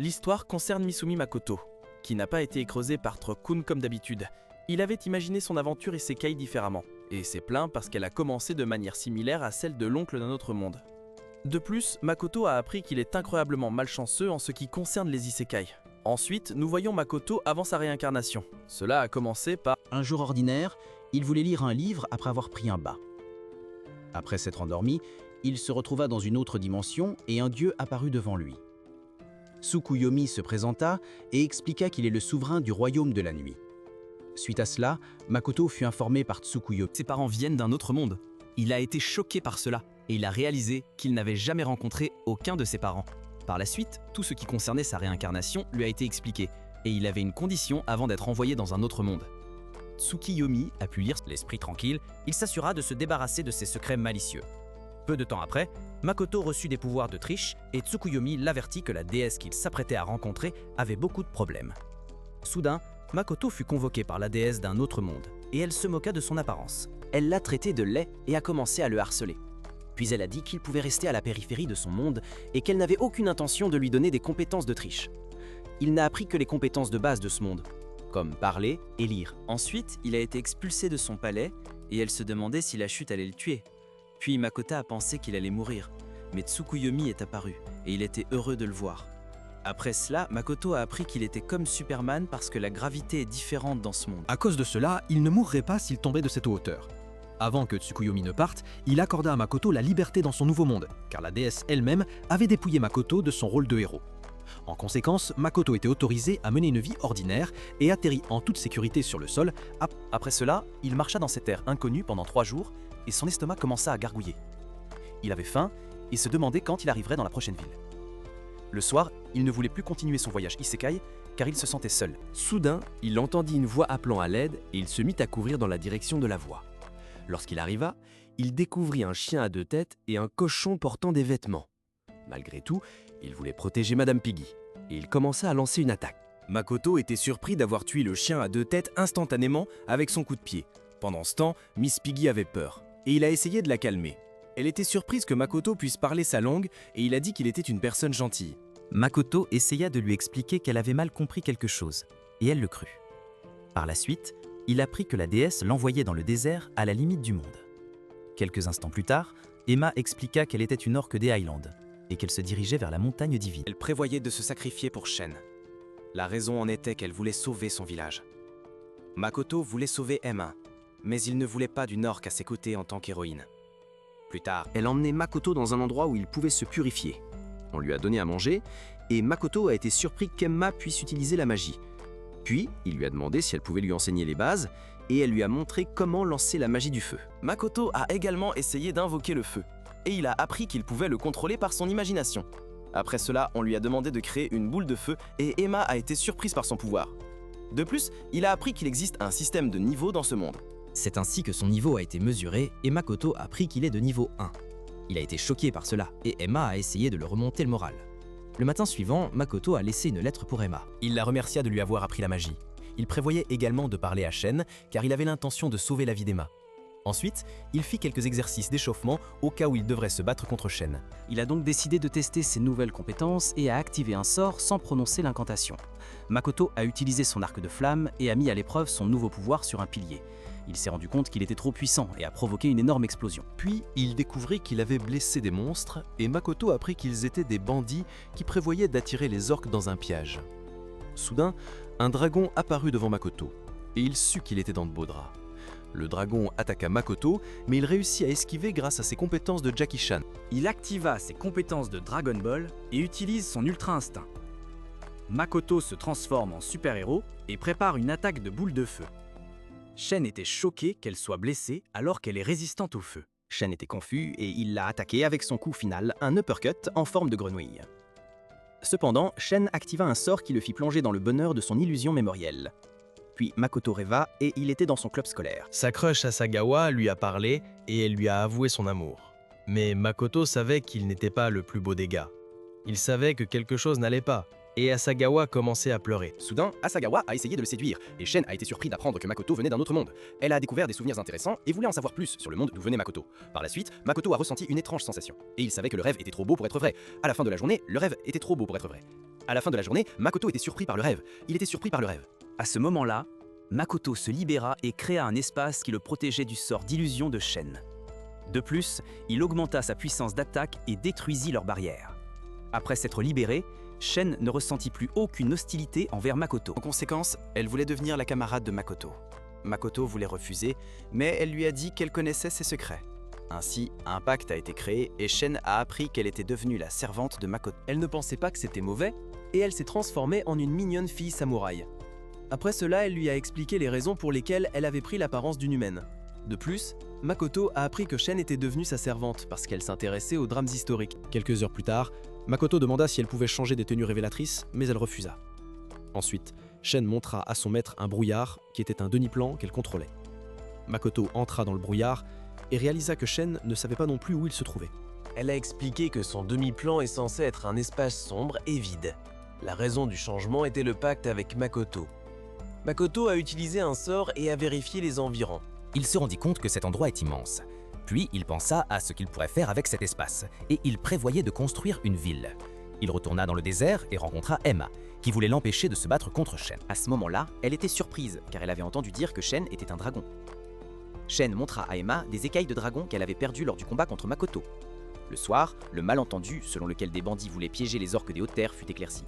L'histoire concerne Misumi Makoto, qui n'a pas été écrasé par Truck-kun comme d'habitude. Il avait imaginé son aventure isekai différemment, et s'est plaint parce qu'elle a commencé de manière similaire à celle de l'oncle d'un autre monde. De plus, Makoto a appris qu'il est incroyablement malchanceux en ce qui concerne les isekai. Ensuite, nous voyons Makoto avant sa réincarnation. Cela a commencé par Un jour ordinaire, il voulait lire un livre après avoir pris un bain. Après s'être endormi, il se retrouva dans une autre dimension et un dieu apparut devant lui. Tsukuyomi se présenta et expliqua qu'il est le souverain du royaume de la nuit. Suite à cela, Makoto fut informé par Tsukuyomi. Ses parents viennent d'un autre monde. Il a été choqué par cela et il a réalisé qu'il n'avait jamais rencontré aucun de ses parents. Par la suite, tout ce qui concernait sa réincarnation lui a été expliqué et il avait une condition avant d'être envoyé dans un autre monde. Tsukuyomi a pu lire l'esprit tranquille, il s'assura de se débarrasser de ses secrets malicieux. Peu de temps après, Makoto reçut des pouvoirs de triche et Tsukuyomi l'avertit que la déesse qu'il s'apprêtait à rencontrer avait beaucoup de problèmes. Soudain, Makoto fut convoquée par la déesse d'un autre monde et elle se moqua de son apparence. Elle l'a traité de laid et a commencé à le harceler. Puis elle a dit qu'il pouvait rester à la périphérie de son monde et qu'elle n'avait aucune intention de lui donner des compétences de triche. Il n'a appris que les compétences de base de ce monde, comme parler et lire. Ensuite, il a été expulsé de son palais et elle se demandait si la chute allait le tuer. Puis Makoto a pensé qu'il allait mourir, mais Tsukuyomi est apparu et il était heureux de le voir. Après cela, Makoto a appris qu'il était comme Superman parce que la gravité est différente dans ce monde. À cause de cela, il ne mourrait pas s'il tombait de cette hauteur. Avant que Tsukuyomi ne parte, il accorda à Makoto la liberté dans son nouveau monde, car la déesse elle-même avait dépouillé Makoto de son rôle de héros. En conséquence, Makoto était autorisé à mener une vie ordinaire et atterrit en toute sécurité sur le sol. Après cela, il marcha dans cette terre inconnue pendant 3 jours et son estomac commença à gargouiller. Il avait faim et se demandait quand il arriverait dans la prochaine ville. Le soir, il ne voulait plus continuer son voyage isekai car il se sentait seul. Soudain, il entendit une voix appelant à l'aide et il se mit à courir dans la direction de la voix. Lorsqu'il arriva, il découvrit un chien à 2 têtes et un cochon portant des vêtements. Malgré tout, il voulait protéger Madame Piggy et il commença à lancer une attaque. Makoto était surpris d'avoir tué le chien à 2 têtes instantanément avec son coup de pied. Pendant ce temps, Miss Piggy avait peur et il a essayé de la calmer. Elle était surprise que Makoto puisse parler sa langue et il a dit qu'il était une personne gentille. Makoto essaya de lui expliquer qu'elle avait mal compris quelque chose, et elle le crut. Par la suite, il apprit que la déesse l'envoyait dans le désert à la limite du monde. Quelques instants plus tard, Emma expliqua qu'elle était une orque des Highlands et qu'elle se dirigeait vers la montagne divine. Elle prévoyait de se sacrifier pour Shen. La raison en était qu'elle voulait sauver son village. Makoto voulait sauver Emma, mais il ne voulait pas d'une orque à ses côtés en tant qu'héroïne. Plus tard, Elle emmenait Makoto dans un endroit où il pouvait se purifier. On lui a donné à manger et Makoto a été surpris qu'Emma puisse utiliser la magie. Puis, il lui a demandé si elle pouvait lui enseigner les bases et elle lui a montré comment lancer la magie du feu. Makoto a également essayé d'invoquer le feu, et il a appris qu'il pouvait le contrôler par son imagination. Après cela, on lui a demandé de créer une boule de feu et Emma a été surprise par son pouvoir. De plus, il a appris qu'il existe un système de niveaux dans ce monde. C'est ainsi que son niveau a été mesuré et Makoto a appris qu'il est de niveau 1. Il a été choqué par cela et Emma a essayé de le remonter le moral. Le matin suivant, Makoto a laissé une lettre pour Emma. Il la remercia de lui avoir appris la magie. Il prévoyait également de parler à Shen car il avait l'intention de sauver la vie d'Emma. Ensuite, il fit quelques exercices d'échauffement au cas où il devrait se battre contre Shen. Il a donc décidé de tester ses nouvelles compétences et a activé un sort sans prononcer l'incantation. Makoto a utilisé son arc de flamme et a mis à l'épreuve son nouveau pouvoir sur un pilier. Il s'est rendu compte qu'il était trop puissant et a provoqué une énorme explosion. Puis, il découvrit qu'il avait blessé des monstres et Makoto apprit qu'ils étaient des bandits qui prévoyaient d'attirer les orques dans un piège. Soudain, un dragon apparut devant Makoto et il sut qu'il était dans de beaux draps. Le dragon attaqua Makoto, mais il réussit à esquiver grâce à ses compétences de Jackie Chan. Il activa ses compétences de Dragon Ball et utilise son Ultra Instinct. Makoto se transforme en super-héros et prépare une attaque de boule de feu. Shen était choquée qu'elle soit blessée alors qu'elle est résistante au feu. Shen était confus et il l'a attaqué avec son coup final, un uppercut en forme de grenouille. Cependant, Shen activa un sort qui le fit plonger dans le bonheur de son illusion mémorielle. Puis Makoto rêva et il était dans son club scolaire. Sa crush Asagawa lui a parlé et elle lui a avoué son amour. Mais Makoto savait qu'il n'était pas le plus beau des gars. Il savait que quelque chose n'allait pas et Asagawa commençait à pleurer. Soudain, Asagawa a essayé de le séduire, et Shen a été surpris d'apprendre que Makoto venait d'un autre monde. Elle a découvert des souvenirs intéressants et voulait en savoir plus sur le monde d'où venait Makoto. Par la suite, Makoto a ressenti une étrange sensation, et il savait que le rêve était trop beau pour être vrai. À la fin de la journée, le rêve était trop beau pour être vrai. À la fin de la journée, Makoto était surpris par le rêve. Il était surpris par le rêve. À ce moment-là, Makoto se libéra et créa un espace qui le protégeait du sort d'illusion de Shen. De plus, il augmenta sa puissance d'attaque et détruisit leurs barrières. Après s'être libéré, Shen ne ressentit plus aucune hostilité envers Makoto. En conséquence, elle voulait devenir la camarade de Makoto. Makoto voulait refuser, mais elle lui a dit qu'elle connaissait ses secrets. Ainsi, un pacte a été créé et Shen a appris qu'elle était devenue la servante de Makoto. Elle ne pensait pas que c'était mauvais, et elle s'est transformée en une mignonne fille samouraï. Après cela, elle lui a expliqué les raisons pour lesquelles elle avait pris l'apparence d'une humaine. De plus, Makoto a appris que Shen était devenue sa servante parce qu'elle s'intéressait aux drames historiques. Quelques heures plus tard, Makoto demanda si elle pouvait changer des tenues révélatrices, mais elle refusa. Ensuite, Shen montra à son maître un brouillard qui était un demi-plan qu'elle contrôlait. Makoto entra dans le brouillard et réalisa que Shen ne savait pas non plus où il se trouvait. Elle a expliqué que son demi-plan est censé être un espace sombre et vide. La raison du changement était le pacte avec Makoto. Makoto a utilisé un sort et a vérifié les environs. Il se rendit compte que cet endroit est immense. Puis il pensa à ce qu'il pourrait faire avec cet espace, et il prévoyait de construire une ville. Il retourna dans le désert et rencontra Emma, qui voulait l'empêcher de se battre contre Shen. À ce moment-là, elle était surprise, car elle avait entendu dire que Shen était un dragon. Shen montra à Emma des écailles de dragon qu'elle avait perdues lors du combat contre Makoto. Le soir, le malentendu, selon lequel des bandits voulaient piéger les orques des Hautes-Terres, fut éclairci.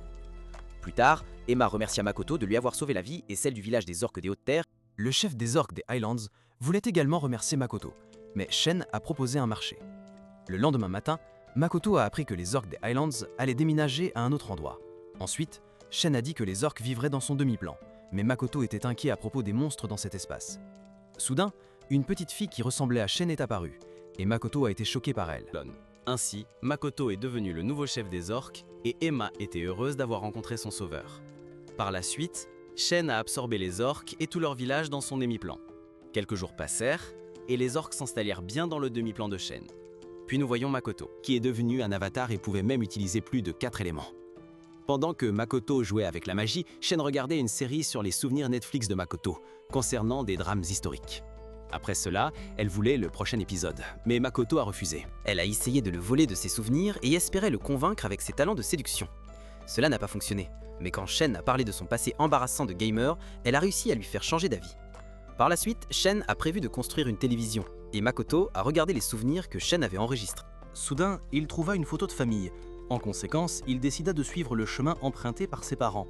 Plus tard, Emma remercia Makoto de lui avoir sauvé la vie et celle du village des orques des Hautes-Terres. Le chef des orques des Highlands voulait également remercier Makoto, mais Shen a proposé un marché. Le lendemain matin, Makoto a appris que les orques des Highlands allaient déménager à un autre endroit. Ensuite, Shen a dit que les orques vivraient dans son demi-plan, mais Makoto était inquiet à propos des monstres dans cet espace. Soudain, une petite fille qui ressemblait à Shen est apparue, et Makoto a été choqué par elle. Ainsi, Makoto est devenu le nouveau chef des orques, et Emma était heureuse d'avoir rencontré son sauveur. Par la suite, Shen a absorbé les orques et tout leur village dans son demi-plan. Quelques jours passèrent, et les orques s'installèrent bien dans le demi-plan de Shen. Puis nous voyons Makoto, qui est devenu un avatar et pouvait même utiliser plus de 4 éléments. Pendant que Makoto jouait avec la magie, Shen regardait une série sur les souvenirs Netflix de Makoto, concernant des drames historiques. Après cela, elle voulait le prochain épisode, mais Makoto a refusé. Elle a essayé de le voler de ses souvenirs et espérait le convaincre avec ses talents de séduction. Cela n'a pas fonctionné, mais quand Shen a parlé de son passé embarrassant de gamer, elle a réussi à lui faire changer d'avis. Par la suite, Shen a prévu de construire une télévision, et Makoto a regardé les souvenirs que Shen avait enregistrés. Soudain, il trouva une photo de famille. En conséquence, il décida de suivre le chemin emprunté par ses parents.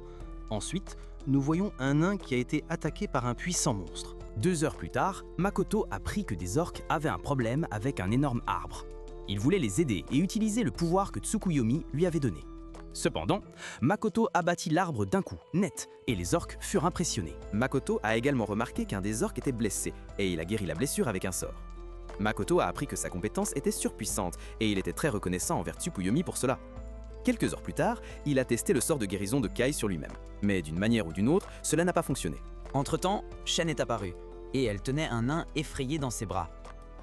Ensuite, nous voyons un nain qui a été attaqué par un puissant monstre. 2 heures plus tard, Makoto apprit que des orques avaient un problème avec un énorme arbre. Il voulait les aider et utiliser le pouvoir que Tsukuyomi lui avait donné. Cependant, Makoto abattit l'arbre d'un coup, net, et les orques furent impressionnés. Makoto a également remarqué qu'un des orques était blessé, et il a guéri la blessure avec un sort. Makoto a appris que sa compétence était surpuissante, et il était très reconnaissant envers Tsukuyomi pour cela. Quelques heures plus tard, il a testé le sort de guérison de Kai sur lui-même. Mais d'une manière ou d'une autre, cela n'a pas fonctionné. Entre-temps, Shen est apparue, et elle tenait un nain effrayé dans ses bras.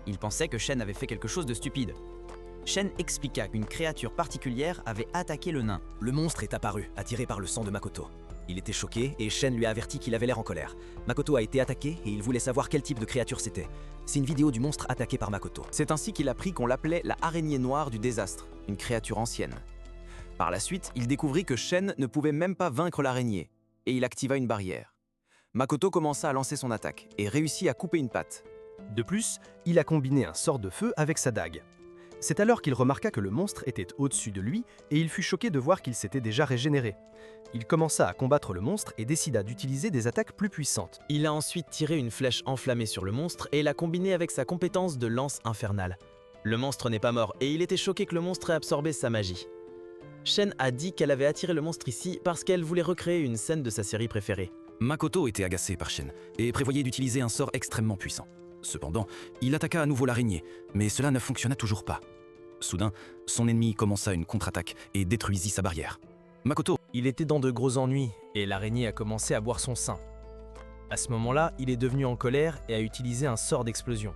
Il pensait que Shen avait fait quelque chose de stupide. Shen expliqua qu'une créature particulière avait attaqué le nain. Le monstre est apparu, attiré par le sang de Makoto. Il était choqué et Shen lui a averti qu'il avait l'air en colère. Makoto a été attaqué et il voulait savoir quel type de créature c'était. C'est une vidéo du monstre attaqué par Makoto. C'est ainsi qu'il apprit qu'on l'appelait la araignée noire du désastre, une créature ancienne. Par la suite, il découvrit que Shen ne pouvait même pas vaincre l'araignée, et il activa une barrière. Makoto commença à lancer son attaque et réussit à couper une patte. De plus, il a combiné un sort de feu avec sa dague. C'est alors qu'il remarqua que le monstre était au-dessus de lui et il fut choqué de voir qu'il s'était déjà régénéré. Il commença à combattre le monstre et décida d'utiliser des attaques plus puissantes. Il a ensuite tiré une flèche enflammée sur le monstre et l'a combinée avec sa compétence de lance infernale. Le monstre n'est pas mort et il était choqué que le monstre ait absorbé sa magie. Shen a dit qu'elle avait attiré le monstre ici parce qu'elle voulait recréer une scène de sa série préférée. Makoto était agacé par Shen et prévoyait d'utiliser un sort extrêmement puissant. Cependant, il attaqua à nouveau l'araignée, mais cela ne fonctionna toujours pas. Soudain, son ennemi commença une contre-attaque et détruisit sa barrière. Makoto, il était dans de gros ennuis et l'araignée a commencé à boire son sang. À ce moment-là, il est devenu en colère et a utilisé un sort d'explosion.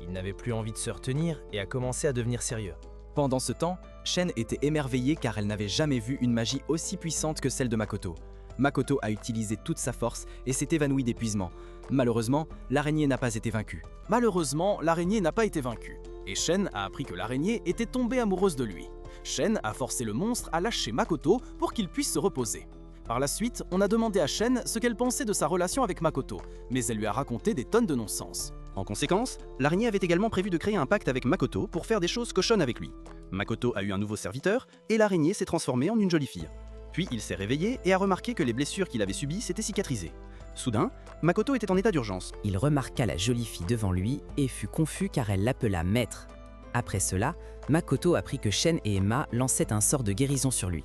Il n'avait plus envie de se retenir et a commencé à devenir sérieux. Pendant ce temps, Shen était émerveillée car elle n'avait jamais vu une magie aussi puissante que celle de Makoto. Makoto a utilisé toute sa force et s'est évanouie d'épuisement. Malheureusement, l'araignée n'a pas été vaincue. Et Shen a appris que l'araignée était tombée amoureuse de lui. Shen a forcé le monstre à lâcher Makoto pour qu'il puisse se reposer. Par la suite, on a demandé à Shen ce qu'elle pensait de sa relation avec Makoto, mais elle lui a raconté des tonnes de non-sens. En conséquence, l'araignée avait également prévu de créer un pacte avec Makoto pour faire des choses cochonnes avec lui. Makoto a eu un nouveau serviteur et l'araignée s'est transformée en une jolie fille. Puis il s'est réveillé et a remarqué que les blessures qu'il avait subies s'étaient cicatrisées. Soudain, Makoto était en état d'urgence. Il remarqua la jolie fille devant lui et fut confus car elle l'appela maître. Après cela, Makoto apprit que Shen et Emma lançaient un sort de guérison sur lui.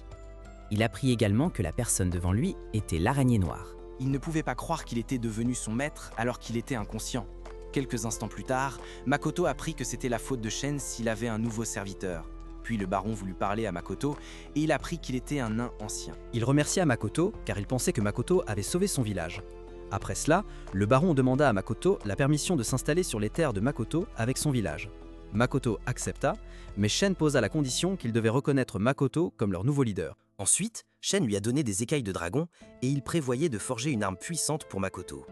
Il apprit également que la personne devant lui était l'araignée noire. Il ne pouvait pas croire qu'il était devenu son maître alors qu'il était inconscient. Quelques instants plus tard, Makoto apprit que c'était la faute de Shen s'il avait un nouveau serviteur. Puis le baron voulut parler à Makoto et il apprit qu'il était un nain ancien. Il remercia Makoto car il pensait que Makoto avait sauvé son village. Après cela, le baron demanda à Makoto la permission de s'installer sur les terres de Makoto avec son village. Makoto accepta, mais Shen posa la condition qu'il devait reconnaître Makoto comme leur nouveau leader. Ensuite, Shen lui a donné des écailles de dragon et il prévoyait de forger une arme puissante pour Makoto.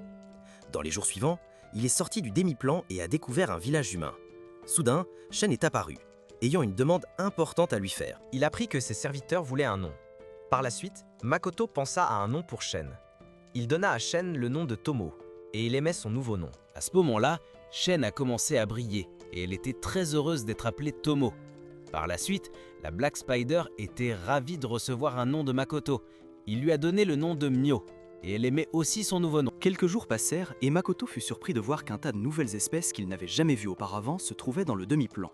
Dans les jours suivants, il est sorti du demi-plan et a découvert un village humain. Soudain, Shen est apparu, ayant une demande importante à lui faire. Il apprit que ses serviteurs voulaient un nom. Par la suite, Makoto pensa à un nom pour Shen. Il donna à Shen le nom de Tomo, et il aimait son nouveau nom. À ce moment-là, Shen a commencé à briller, et elle était très heureuse d'être appelée Tomo. Par la suite, la Black Spider était ravie de recevoir un nom de Makoto. Il lui a donné le nom de Mio, et elle aimait aussi son nouveau nom. Quelques jours passèrent et Makoto fut surpris de voir qu'un tas de nouvelles espèces qu'il n'avait jamais vues auparavant se trouvaient dans le demi-plan.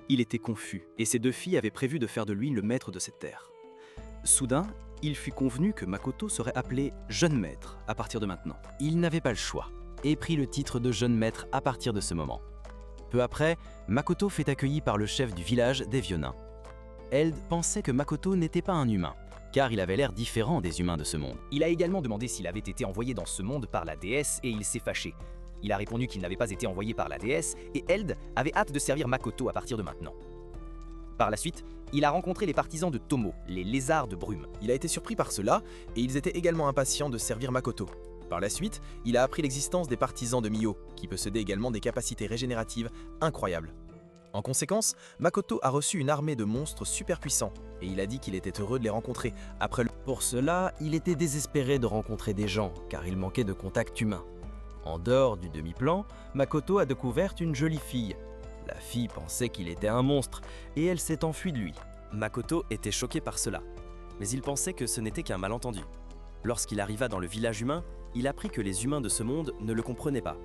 Il était confus, et ses deux filles avaient prévu de faire de lui le maître de cette terre. Soudain, il fut convenu que Makoto serait appelé Jeune Maître à partir de maintenant. Il n'avait pas le choix, et prit le titre de Jeune Maître à partir de ce moment. Peu après, Makoto fut accueilli par le chef du village des Vieux Nains. Eld pensait que Makoto n'était pas un humain, car il avait l'air différent des humains de ce monde. Il a également demandé s'il avait été envoyé dans ce monde par la déesse et il s'est fâché. Il a répondu qu'il n'avait pas été envoyé par la déesse et Eld avait hâte de servir Makoto à partir de maintenant. Par la suite, il a rencontré les partisans de Tomo, les lézards de brume. Il a été surpris par cela et ils étaient également impatients de servir Makoto. Par la suite, il a appris l'existence des partisans de Mio, qui possédaient également des capacités régénératives incroyables. En conséquence, Makoto a reçu une armée de monstres super puissants, et il a dit qu'il était heureux de les rencontrer. Pour cela, il était désespéré de rencontrer des gens, car il manquait de contact humain. En dehors du demi-plan, Makoto a découvert une jolie fille. La fille pensait qu'il était un monstre, et elle s'est enfuie de lui. Makoto était choqué par cela, mais il pensait que ce n'était qu'un malentendu. Lorsqu'il arriva dans le village humain, il apprit que les humains de ce monde ne le comprenaient pas.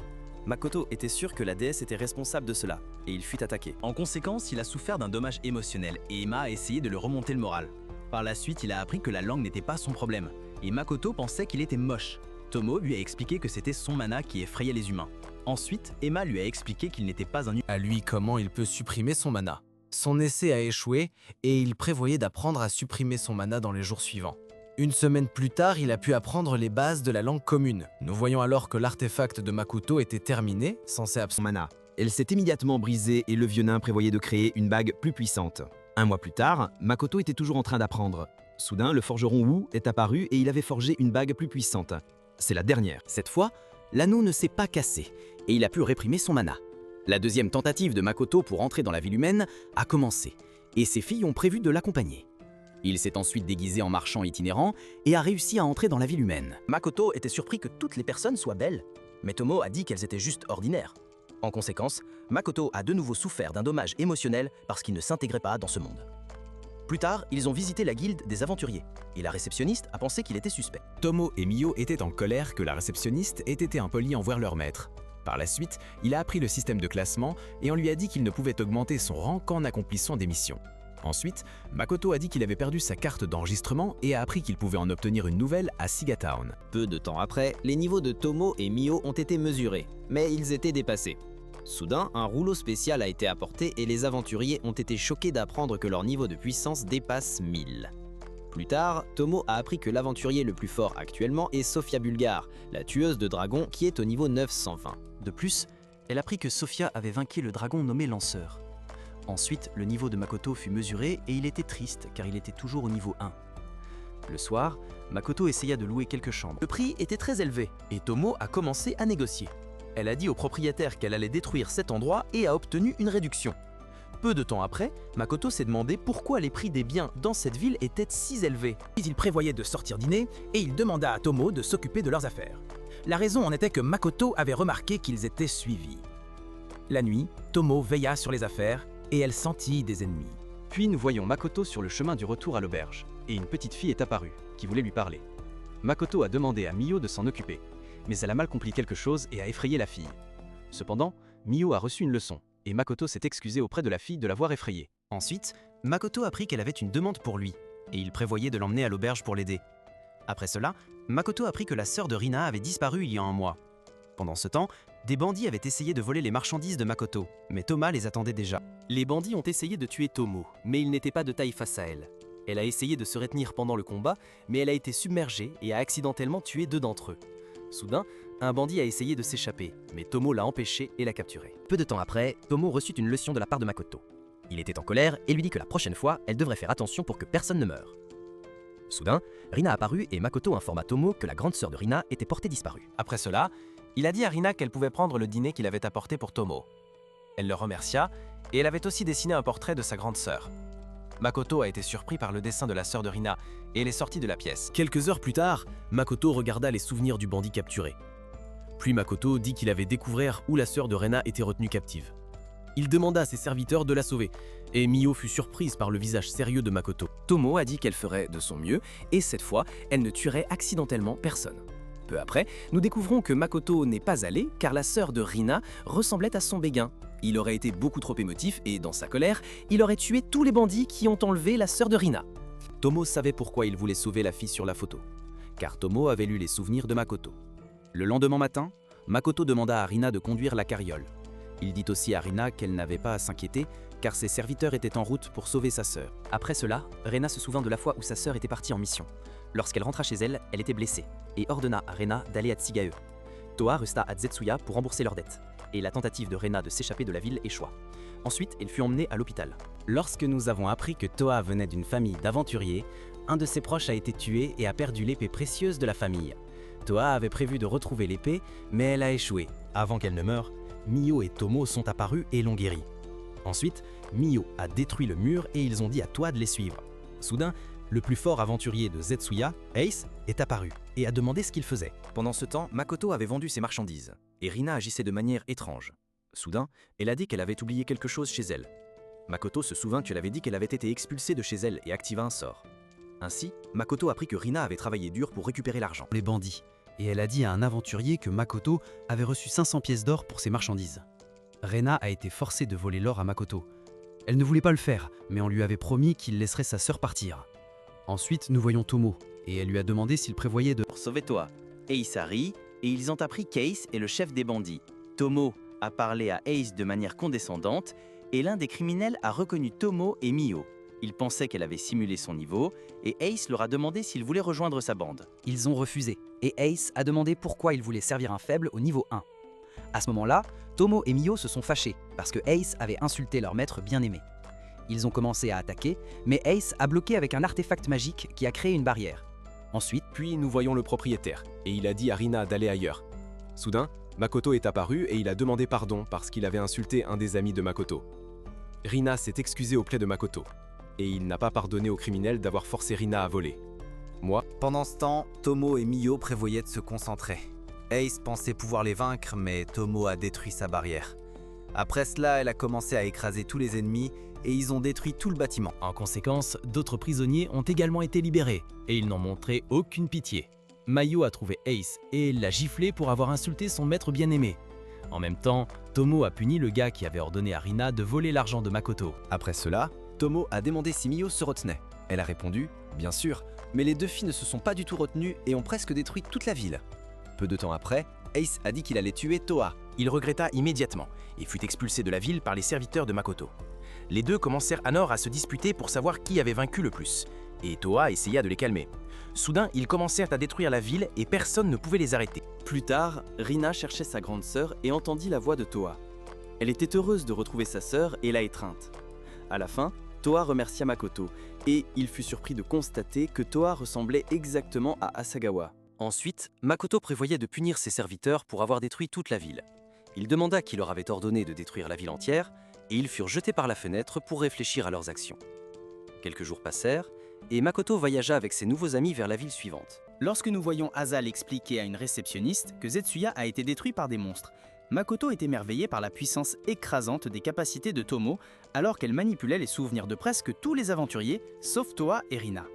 Makoto était sûr que la déesse était responsable de cela, et il fut attaqué. En conséquence, il a souffert d'un dommage émotionnel, et Emma a essayé de le remonter le moral. Par la suite, il a appris que la langue n'était pas son problème, et Makoto pensait qu'il était moche. Tomo lui a expliqué que c'était son mana qui effrayait les humains. Ensuite, Emma lui a expliqué qu'il n'était pas un humain. À lui comment il peut supprimer son mana. Son essai a échoué et il prévoyait d'apprendre à supprimer son mana dans les jours suivants. Une semaine plus tard, il a pu apprendre les bases de la langue commune. Nous voyons alors que l'artefact de Makoto était terminé, censé absorber son mana. Elle s'est immédiatement brisée et le vieux nain prévoyait de créer une bague plus puissante. Un mois plus tard, Makoto était toujours en train d'apprendre. Soudain, le forgeron Wu est apparu et il avait forgé une bague plus puissante. C'est la dernière. Cette fois, l'anneau ne s'est pas cassé et il a pu réprimer son mana. La deuxième tentative de Makoto pour entrer dans la ville humaine a commencé et ses filles ont prévu de l'accompagner. Il s'est ensuite déguisé en marchand itinérant et a réussi à entrer dans la ville humaine. Makoto était surpris que toutes les personnes soient belles, mais Tomo a dit qu'elles étaient juste ordinaires. En conséquence, Makoto a de nouveau souffert d'un dommage émotionnel parce qu'il ne s'intégrait pas dans ce monde. Plus tard, ils ont visité la guilde des aventuriers, et la réceptionniste a pensé qu'il était suspect. Tomo et Mio étaient en colère que la réceptionniste ait été impolie envers leur maître. Par la suite, il a appris le système de classement et on lui a dit qu'il ne pouvait augmenter son rang qu'en accomplissant des missions. Ensuite, Makoto a dit qu'il avait perdu sa carte d'enregistrement et a appris qu'il pouvait en obtenir une nouvelle à Sigatown. Peu de temps après, les niveaux de Tomo et Mio ont été mesurés, mais ils étaient dépassés. Soudain, un rouleau spécial a été apporté et les aventuriers ont été choqués d'apprendre que leur niveau de puissance dépasse 1000. Plus tard, Tomo a appris que l'aventurier le plus fort actuellement est Sophia Bulgar, la tueuse de dragons qui est au niveau 920. De plus, elle apprit que Sophia avait vaincu le dragon nommé Lanceur. Ensuite, le niveau de Makoto fut mesuré et il était triste car il était toujours au niveau 1. Le soir, Makoto essaya de louer quelques chambres. Le prix était très élevé et Tomo a commencé à négocier. Elle a dit au propriétaire qu'elle allait détruire cet endroit et a obtenu une réduction. Peu de temps après, Makoto s'est demandé pourquoi les prix des biens dans cette ville étaient si élevés. Puis il prévoyait de sortir dîner et il demanda à Tomo de s'occuper de leurs affaires. La raison en était que Makoto avait remarqué qu'ils étaient suivis. La nuit, Tomo veilla sur les affaires et elle sentit des ennemis. Puis nous voyons Makoto sur le chemin du retour à l'auberge, et une petite fille est apparue, qui voulait lui parler. Makoto a demandé à Mio de s'en occuper, mais elle a mal compris quelque chose et a effrayé la fille. Cependant, Mio a reçu une leçon, et Makoto s'est excusé auprès de la fille de l'avoir effrayée. Ensuite, Makoto apprit qu'elle avait une demande pour lui, et il prévoyait de l'emmener à l'auberge pour l'aider. Après cela, Makoto apprit que la sœur de Rina avait disparu il y a un mois. Pendant ce temps, des bandits avaient essayé de voler les marchandises de Makoto, mais Toma les attendait déjà. Les bandits ont essayé de tuer Tomo, mais il n'était pas de taille face à elle. Elle a essayé de se retenir pendant le combat, mais elle a été submergée et a accidentellement tué 2 d'entre eux. Soudain, un bandit a essayé de s'échapper, mais Tomo l'a empêché et l'a capturé. Peu de temps après, Tomo reçut une leçon de la part de Makoto. Il était en colère et lui dit que la prochaine fois, elle devrait faire attention pour que personne ne meure. Soudain, Rina apparut et Makoto informa Tomo que la grande sœur de Rina était portée disparue. Après cela, il a dit à Rina qu'elle pouvait prendre le dîner qu'il avait apporté pour Tomo. Elle le remercia et elle avait aussi dessiné un portrait de sa grande sœur. Makoto a été surpris par le dessin de la sœur de Rina et elle est sortie de la pièce. Quelques heures plus tard, Makoto regarda les souvenirs du bandit capturé. Puis Makoto dit qu'il avait découvert où la sœur de Rina était retenue captive. Il demanda à ses serviteurs de la sauver, et Mio fut surprise par le visage sérieux de Makoto. Tomo a dit qu'elle ferait de son mieux et cette fois, elle ne tuerait accidentellement personne. Peu après, nous découvrons que Makoto n'est pas allée car la sœur de Rina ressemblait à son béguin. Il aurait été beaucoup trop émotif et, dans sa colère, il aurait tué tous les bandits qui ont enlevé la sœur de Rina. Tomo savait pourquoi il voulait sauver la fille sur la photo, car Tomo avait lu les souvenirs de Makoto. Le lendemain matin, Makoto demanda à Rina de conduire la carriole. Il dit aussi à Rina qu'elle n'avait pas à s'inquiéter car ses serviteurs étaient en route pour sauver sa sœur. Après cela, Rena se souvint de la fois où sa sœur était partie en mission. Lorsqu'elle rentra chez elle, elle était blessée et ordonna à Rena d'aller à Tsugae. Toa resta à Zetsuya pour rembourser leurs dettes et la tentative de Rena de s'échapper de la ville échoua. Ensuite, elle fut emmenée à l'hôpital. Lorsque nous avons appris que Toa venait d'une famille d'aventuriers, un de ses proches a été tué et a perdu l'épée précieuse de la famille. Toa avait prévu de retrouver l'épée, mais elle a échoué. Avant qu'elle ne meure, Mio et Tomo sont apparus et l'ont guéri. Ensuite, Mio a détruit le mur et ils ont dit à Toa de les suivre. Soudain, le plus fort aventurier de Zetsuya, Ace, est apparu et a demandé ce qu'il faisait. Pendant ce temps, Makoto avait vendu ses marchandises et Rina agissait de manière étrange. Soudain, elle a dit qu'elle avait oublié quelque chose chez elle. Makoto se souvint qu'elle avait dit qu'elle avait été expulsée de chez elle et activa un sort. Ainsi, Makoto apprit que Rina avait travaillé dur pour récupérer l'argent. Les bandits. Et elle a dit à un aventurier que Makoto avait reçu 500 pièces d'or pour ses marchandises. Rena a été forcée de voler l'or à Makoto. Elle ne voulait pas le faire, mais on lui avait promis qu'il laisserait sa sœur partir. Ensuite, nous voyons Tomo, et elle lui a demandé s'il prévoyait de... Pour sauver Toa, Ace a ri, et ils ont appris qu'Ace est le chef des bandits. Tomo a parlé à Ace de manière condescendante, et l'un des criminels a reconnu Tomo et Mio. Il pensait qu'elle avait simulé son niveau, et Ace leur a demandé s'il voulait rejoindre sa bande. Ils ont refusé, et Ace a demandé pourquoi il voulait servir un faible au niveau 1. À ce moment-là, Tomo et Mio se sont fâchés, parce que Ace avait insulté leur maître bien-aimé. Ils ont commencé à attaquer, mais Ace a bloqué avec un artefact magique qui a créé une barrière. Ensuite, puis nous voyons le propriétaire, et il a dit à Rina d'aller ailleurs. Soudain, Makoto est apparu et il a demandé pardon parce qu'il avait insulté un des amis de Makoto. Rina s'est excusée auprès de Makoto, et il n'a pas pardonné au criminel d'avoir forcé Rina à voler. Moi, pendant ce temps, Tomo et Mio prévoyaient de se concentrer. Ace pensait pouvoir les vaincre, mais Tomo a détruit sa barrière. Après cela, elle a commencé à écraser tous les ennemis et ils ont détruit tout le bâtiment. En conséquence, d'autres prisonniers ont également été libérés et ils n'ont montré aucune pitié. Mayo a trouvé Ace et l'a giflé pour avoir insulté son maître bien-aimé. En même temps, Tomo a puni le gars qui avait ordonné à Rina de voler l'argent de Makoto. Après cela, Tomo a demandé si Mio se retenait. Elle a répondu « Bien sûr », mais les deux filles ne se sont pas du tout retenues et ont presque détruit toute la ville. Peu de temps après, Ace a dit qu'il allait tuer Toa. Il regretta immédiatement et fut expulsé de la ville par les serviteurs de Makoto. Les deux commencèrent alors à se disputer pour savoir qui avait vaincu le plus, et Toa essaya de les calmer. Soudain, ils commencèrent à détruire la ville et personne ne pouvait les arrêter. Plus tard, Rina cherchait sa grande sœur et entendit la voix de Toa. Elle était heureuse de retrouver sa sœur et l'a étreinte. À la fin, Toa remercia Makoto, et il fut surpris de constater que Toa ressemblait exactement à Asagawa. Ensuite, Makoto prévoyait de punir ses serviteurs pour avoir détruit toute la ville. Il demanda qui leur avait ordonné de détruire la ville entière, et ils furent jetés par la fenêtre pour réfléchir à leurs actions. Quelques jours passèrent, et Makoto voyagea avec ses nouveaux amis vers la ville suivante. Lorsque nous voyons Asal expliquer à une réceptionniste que Zetsuya a été détruit par des monstres, Makoto est émerveillée par la puissance écrasante des capacités de Tomo alors qu'elle manipulait les souvenirs de presque tous les aventuriers, sauf Toa et Rina.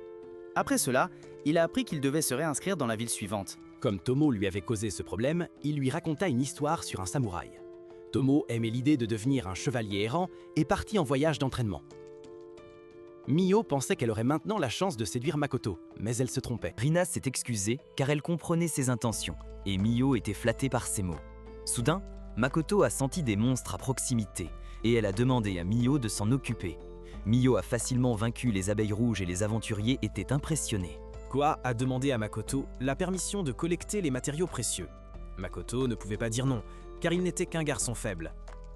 Après cela, il a appris qu'il devait se réinscrire dans la ville suivante. Comme Tomo lui avait causé ce problème, il lui raconta une histoire sur un samouraï. Tomo aimait l'idée de devenir un chevalier errant et partit en voyage d'entraînement. Mio pensait qu'elle aurait maintenant la chance de séduire Makoto, mais elle se trompait. Rina s'est excusée car elle comprenait ses intentions, et Mio était flattée par ses mots. Soudain, Makoto a senti des monstres à proximité, et elle a demandé à Mio de s'en occuper. Mio a facilement vaincu les abeilles rouges et les aventuriers étaient impressionnés. Koa a demandé à Makoto la permission de collecter les matériaux précieux. Makoto ne pouvait pas dire non, car il n'était qu'un garçon faible.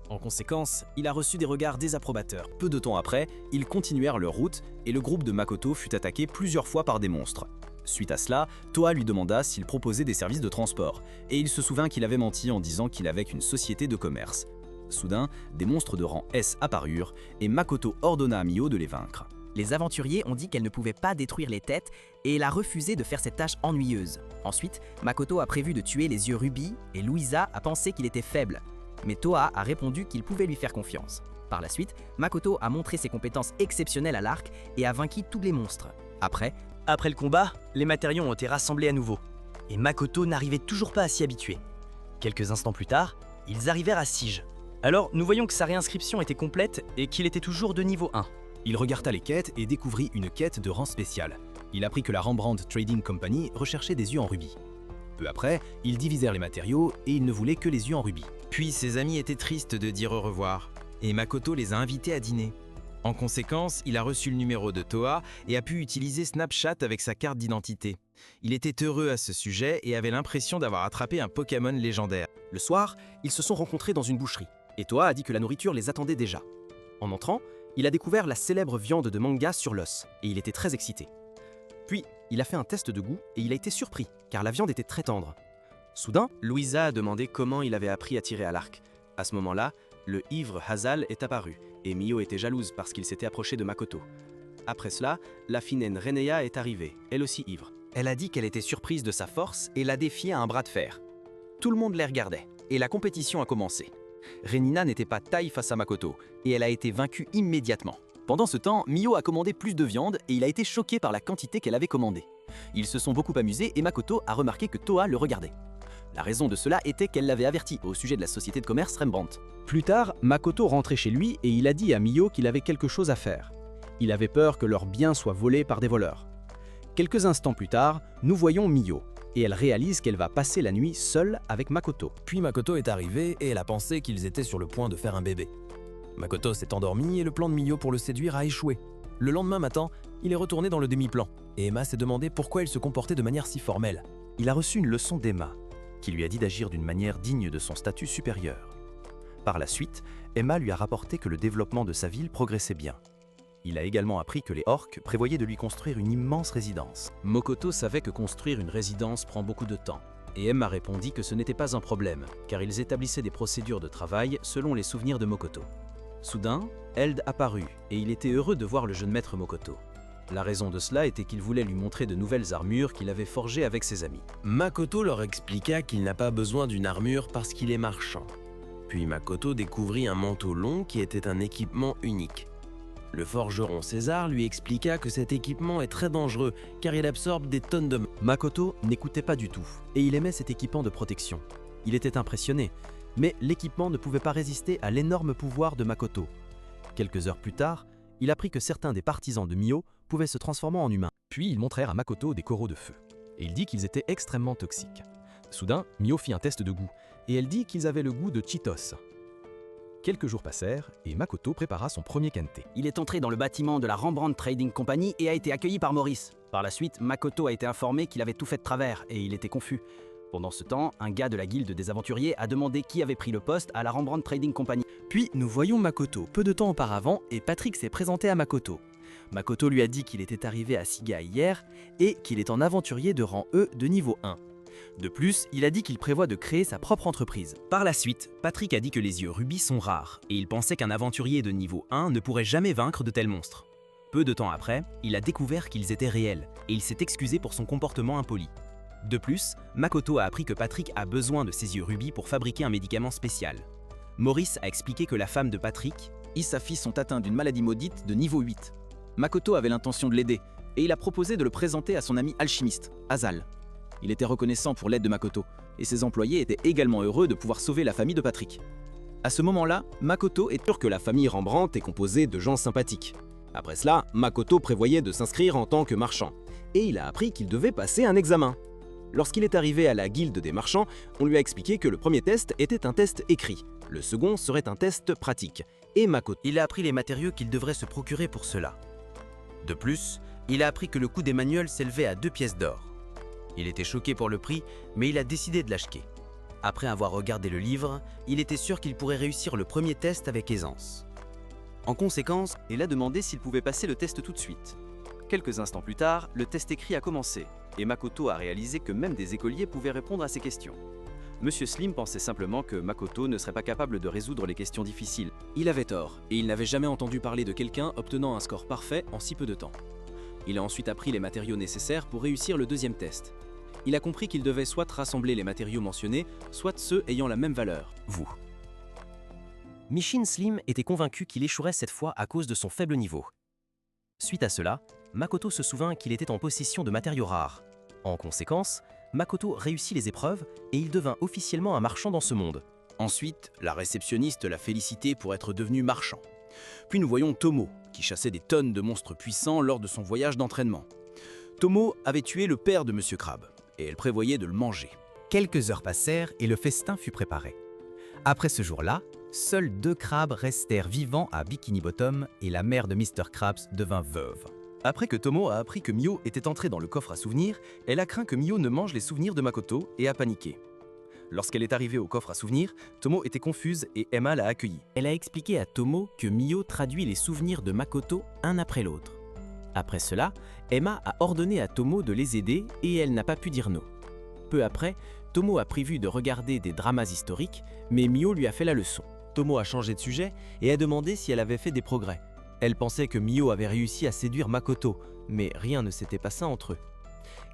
En conséquence, il a reçu des regards désapprobateurs. Peu de temps après, ils continuèrent leur route et le groupe de Makoto fut attaqué plusieurs fois par des monstres. Suite à cela, Toa lui demanda s'il proposait des services de transport, et il se souvint qu'il avait menti en disant qu'il avait une société de commerce. Soudain, des monstres de rang S apparurent, et Makoto ordonna à Mio de les vaincre. Les aventuriers ont dit qu'elle ne pouvait pas détruire les têtes, et elle a refusé de faire cette tâche ennuyeuse. Ensuite, Makoto a prévu de tuer les yeux rubis, et Louisa a pensé qu'il était faible. Mais Toa a répondu qu'il pouvait lui faire confiance. Par la suite, Makoto a montré ses compétences exceptionnelles à l'arc et a vaincu tous les monstres. Après le combat, les matériaux ont été rassemblés à nouveau, et Makoto n'arrivait toujours pas à s'y habituer. Quelques instants plus tard, ils arrivèrent à Sige. Alors, nous voyons que sa réinscription était complète et qu'il était toujours de niveau 1. Il regarda les quêtes et découvrit une quête de rang spécial. Il apprit que la Rembrandt Trading Company recherchait des yeux en rubis. Peu après, ils divisèrent les matériaux et ils ne voulaient que les yeux en rubis. Puis ses amis étaient tristes de dire au revoir, et Makoto les a invités à dîner. En conséquence, il a reçu le numéro de Toa et a pu utiliser Snapchat avec sa carte d'identité. Il était heureux à ce sujet et avait l'impression d'avoir attrapé un Pokémon légendaire. Le soir, ils se sont rencontrés dans une boucherie, et Toa a dit que la nourriture les attendait déjà. En entrant, il a découvert la célèbre viande de manga sur l'os, et il était très excité. Puis, il a fait un test de goût et il a été surpris, car la viande était très tendre. Soudain, Louisa a demandé comment il avait appris à tirer à l'arc. À ce moment-là, le ivre Hazal est apparu, et Mio était jalouse parce qu'il s'était approché de Makoto. Après cela, la finaine Reneya est arrivée, elle aussi ivre. Elle a dit qu'elle était surprise de sa force et l'a défié à un bras de fer. Tout le monde les regardait, et la compétition a commencé. Renina n'était pas taille face à Makoto, et elle a été vaincue immédiatement. Pendant ce temps, Mio a commandé plus de viande et il a été choqué par la quantité qu'elle avait commandée. Ils se sont beaucoup amusés et Makoto a remarqué que Toa le regardait. La raison de cela était qu'elle l'avait averti au sujet de la société de commerce Rembrandt. Plus tard, Makoto rentrait chez lui et il a dit à Mio qu'il avait quelque chose à faire. Il avait peur que leurs biens soient volés par des voleurs. Quelques instants plus tard, nous voyons Mio, et elle réalise qu'elle va passer la nuit seule avec Makoto. Puis Makoto est arrivée et elle a pensé qu'ils étaient sur le point de faire un bébé. Makoto s'est endormi et le plan de Mio pour le séduire a échoué. Le lendemain matin, il est retourné dans le demi-plan, et Emma s'est demandé pourquoi il se comportait de manière si formelle. Il a reçu une leçon d'Emma, qui lui a dit d'agir d'une manière digne de son statut supérieur. Par la suite, Emma lui a rapporté que le développement de sa ville progressait bien. Il a également appris que les orques prévoyaient de lui construire une immense résidence. Makoto savait que construire une résidence prend beaucoup de temps, et Emma répondit que ce n'était pas un problème, car ils établissaient des procédures de travail selon les souvenirs de Makoto. Soudain, Eld apparut, et il était heureux de voir le jeune maître Makoto. La raison de cela était qu'il voulait lui montrer de nouvelles armures qu'il avait forgées avec ses amis. Makoto leur expliqua qu'il n'a pas besoin d'une armure parce qu'il est marchand. Puis Makoto découvrit un manteau long qui était un équipement unique. Le forgeron César lui expliqua que cet équipement est très dangereux car il absorbe des tonnes de... Makoto n'écoutait pas du tout, et il aimait cet équipement de protection. Il était impressionné, mais l'équipement ne pouvait pas résister à l'énorme pouvoir de Makoto. Quelques heures plus tard, il apprit que certains des partisans de Mio pouvaient se transformer en humains. Puis ils montrèrent à Makoto des coraux de feu, et il dit qu'ils étaient extrêmement toxiques. Soudain, Mio fit un test de goût, et elle dit qu'ils avaient le goût de Cheetos. Quelques jours passèrent, et Makoto prépara son premier kente. Il est entré dans le bâtiment de la Rembrandt Trading Company et a été accueilli par Maurice. Par la suite, Makoto a été informé qu'il avait tout fait de travers, et il était confus. Pendant ce temps, un gars de la guilde des aventuriers a demandé qui avait pris le poste à la Rembrandt Trading Company. Puis nous voyons Makoto peu de temps auparavant et Patrick s'est présenté à Makoto. Makoto lui a dit qu'il était arrivé à Siga hier et qu'il est un aventurier de rang E de niveau 1. De plus, il a dit qu'il prévoit de créer sa propre entreprise. Par la suite, Patrick a dit que les yeux rubis sont rares et il pensait qu'un aventurier de niveau 1 ne pourrait jamais vaincre de tels monstres. Peu de temps après, il a découvert qu'ils étaient réels et il s'est excusé pour son comportement impoli. De plus, Makoto a appris que Patrick a besoin de ses yeux rubis pour fabriquer un médicament spécial. Maurice a expliqué que la femme de Patrick et sa fille sont atteints d'une maladie maudite de niveau 8. Makoto avait l'intention de l'aider et il a proposé de le présenter à son ami alchimiste, Azal. Il était reconnaissant pour l'aide de Makoto et ses employés étaient également heureux de pouvoir sauver la famille de Patrick. À ce moment-là, Makoto est sûr que la famille Rembrandt est composée de gens sympathiques. Après cela, Makoto prévoyait de s'inscrire en tant que marchand et il a appris qu'il devait passer un examen. Lorsqu'il est arrivé à la guilde des marchands, on lui a expliqué que le premier test était un test écrit, le second serait un test pratique, et Makoto il a appris les matériaux qu'il devrait se procurer pour cela. De plus, il a appris que le coût des manuels s'élevait à 2 pièces d'or. Il était choqué pour le prix, mais il a décidé de l'acheter. Après avoir regardé le livre, il était sûr qu'il pourrait réussir le premier test avec aisance. En conséquence, il a demandé s'il pouvait passer le test tout de suite. Quelques instants plus tard, le test écrit a commencé, et Makoto a réalisé que même des écoliers pouvaient répondre à ces questions. Monsieur Slim pensait simplement que Makoto ne serait pas capable de résoudre les questions difficiles. Il avait tort, et il n'avait jamais entendu parler de quelqu'un obtenant un score parfait en si peu de temps. Il a ensuite appris les matériaux nécessaires pour réussir le deuxième test. Il a compris qu'il devait soit rassembler les matériaux mentionnés, soit ceux ayant la même valeur, vous. Michin Slim était convaincu qu'il échouerait cette fois à cause de son faible niveau. Suite à cela, Makoto se souvint qu'il était en possession de matériaux rares. En conséquence, Makoto réussit les épreuves et il devint officiellement un marchand dans ce monde. Ensuite, la réceptionniste l'a félicité pour être devenu marchand. Puis nous voyons Tomo, qui chassait des tonnes de monstres puissants lors de son voyage d'entraînement. Tomo avait tué le père de Monsieur Crabbe, et elle prévoyait de le manger. Quelques heures passèrent et le festin fut préparé. Après ce jour-là, seuls 2 crabes restèrent vivants à Bikini Bottom et la mère de Mr. Krabs devint veuve. Après que Tomo a appris que Mio était entré dans le coffre à souvenirs, elle a craint que Mio ne mange les souvenirs de Makoto et a paniqué. Lorsqu'elle est arrivée au coffre à souvenirs, Tomo était confuse et Emma l'a accueillie. Elle a expliqué à Tomo que Mio traduit les souvenirs de Makoto un après l'autre. Après cela, Emma a ordonné à Tomo de les aider et elle n'a pas pu dire non. Peu après, Tomo a prévu de regarder des dramas historiques, mais Mio lui a fait la leçon. Tomo a changé de sujet et a demandé si elle avait fait des progrès. Elle pensait que Mio avait réussi à séduire Makoto, mais rien ne s'était passé entre eux.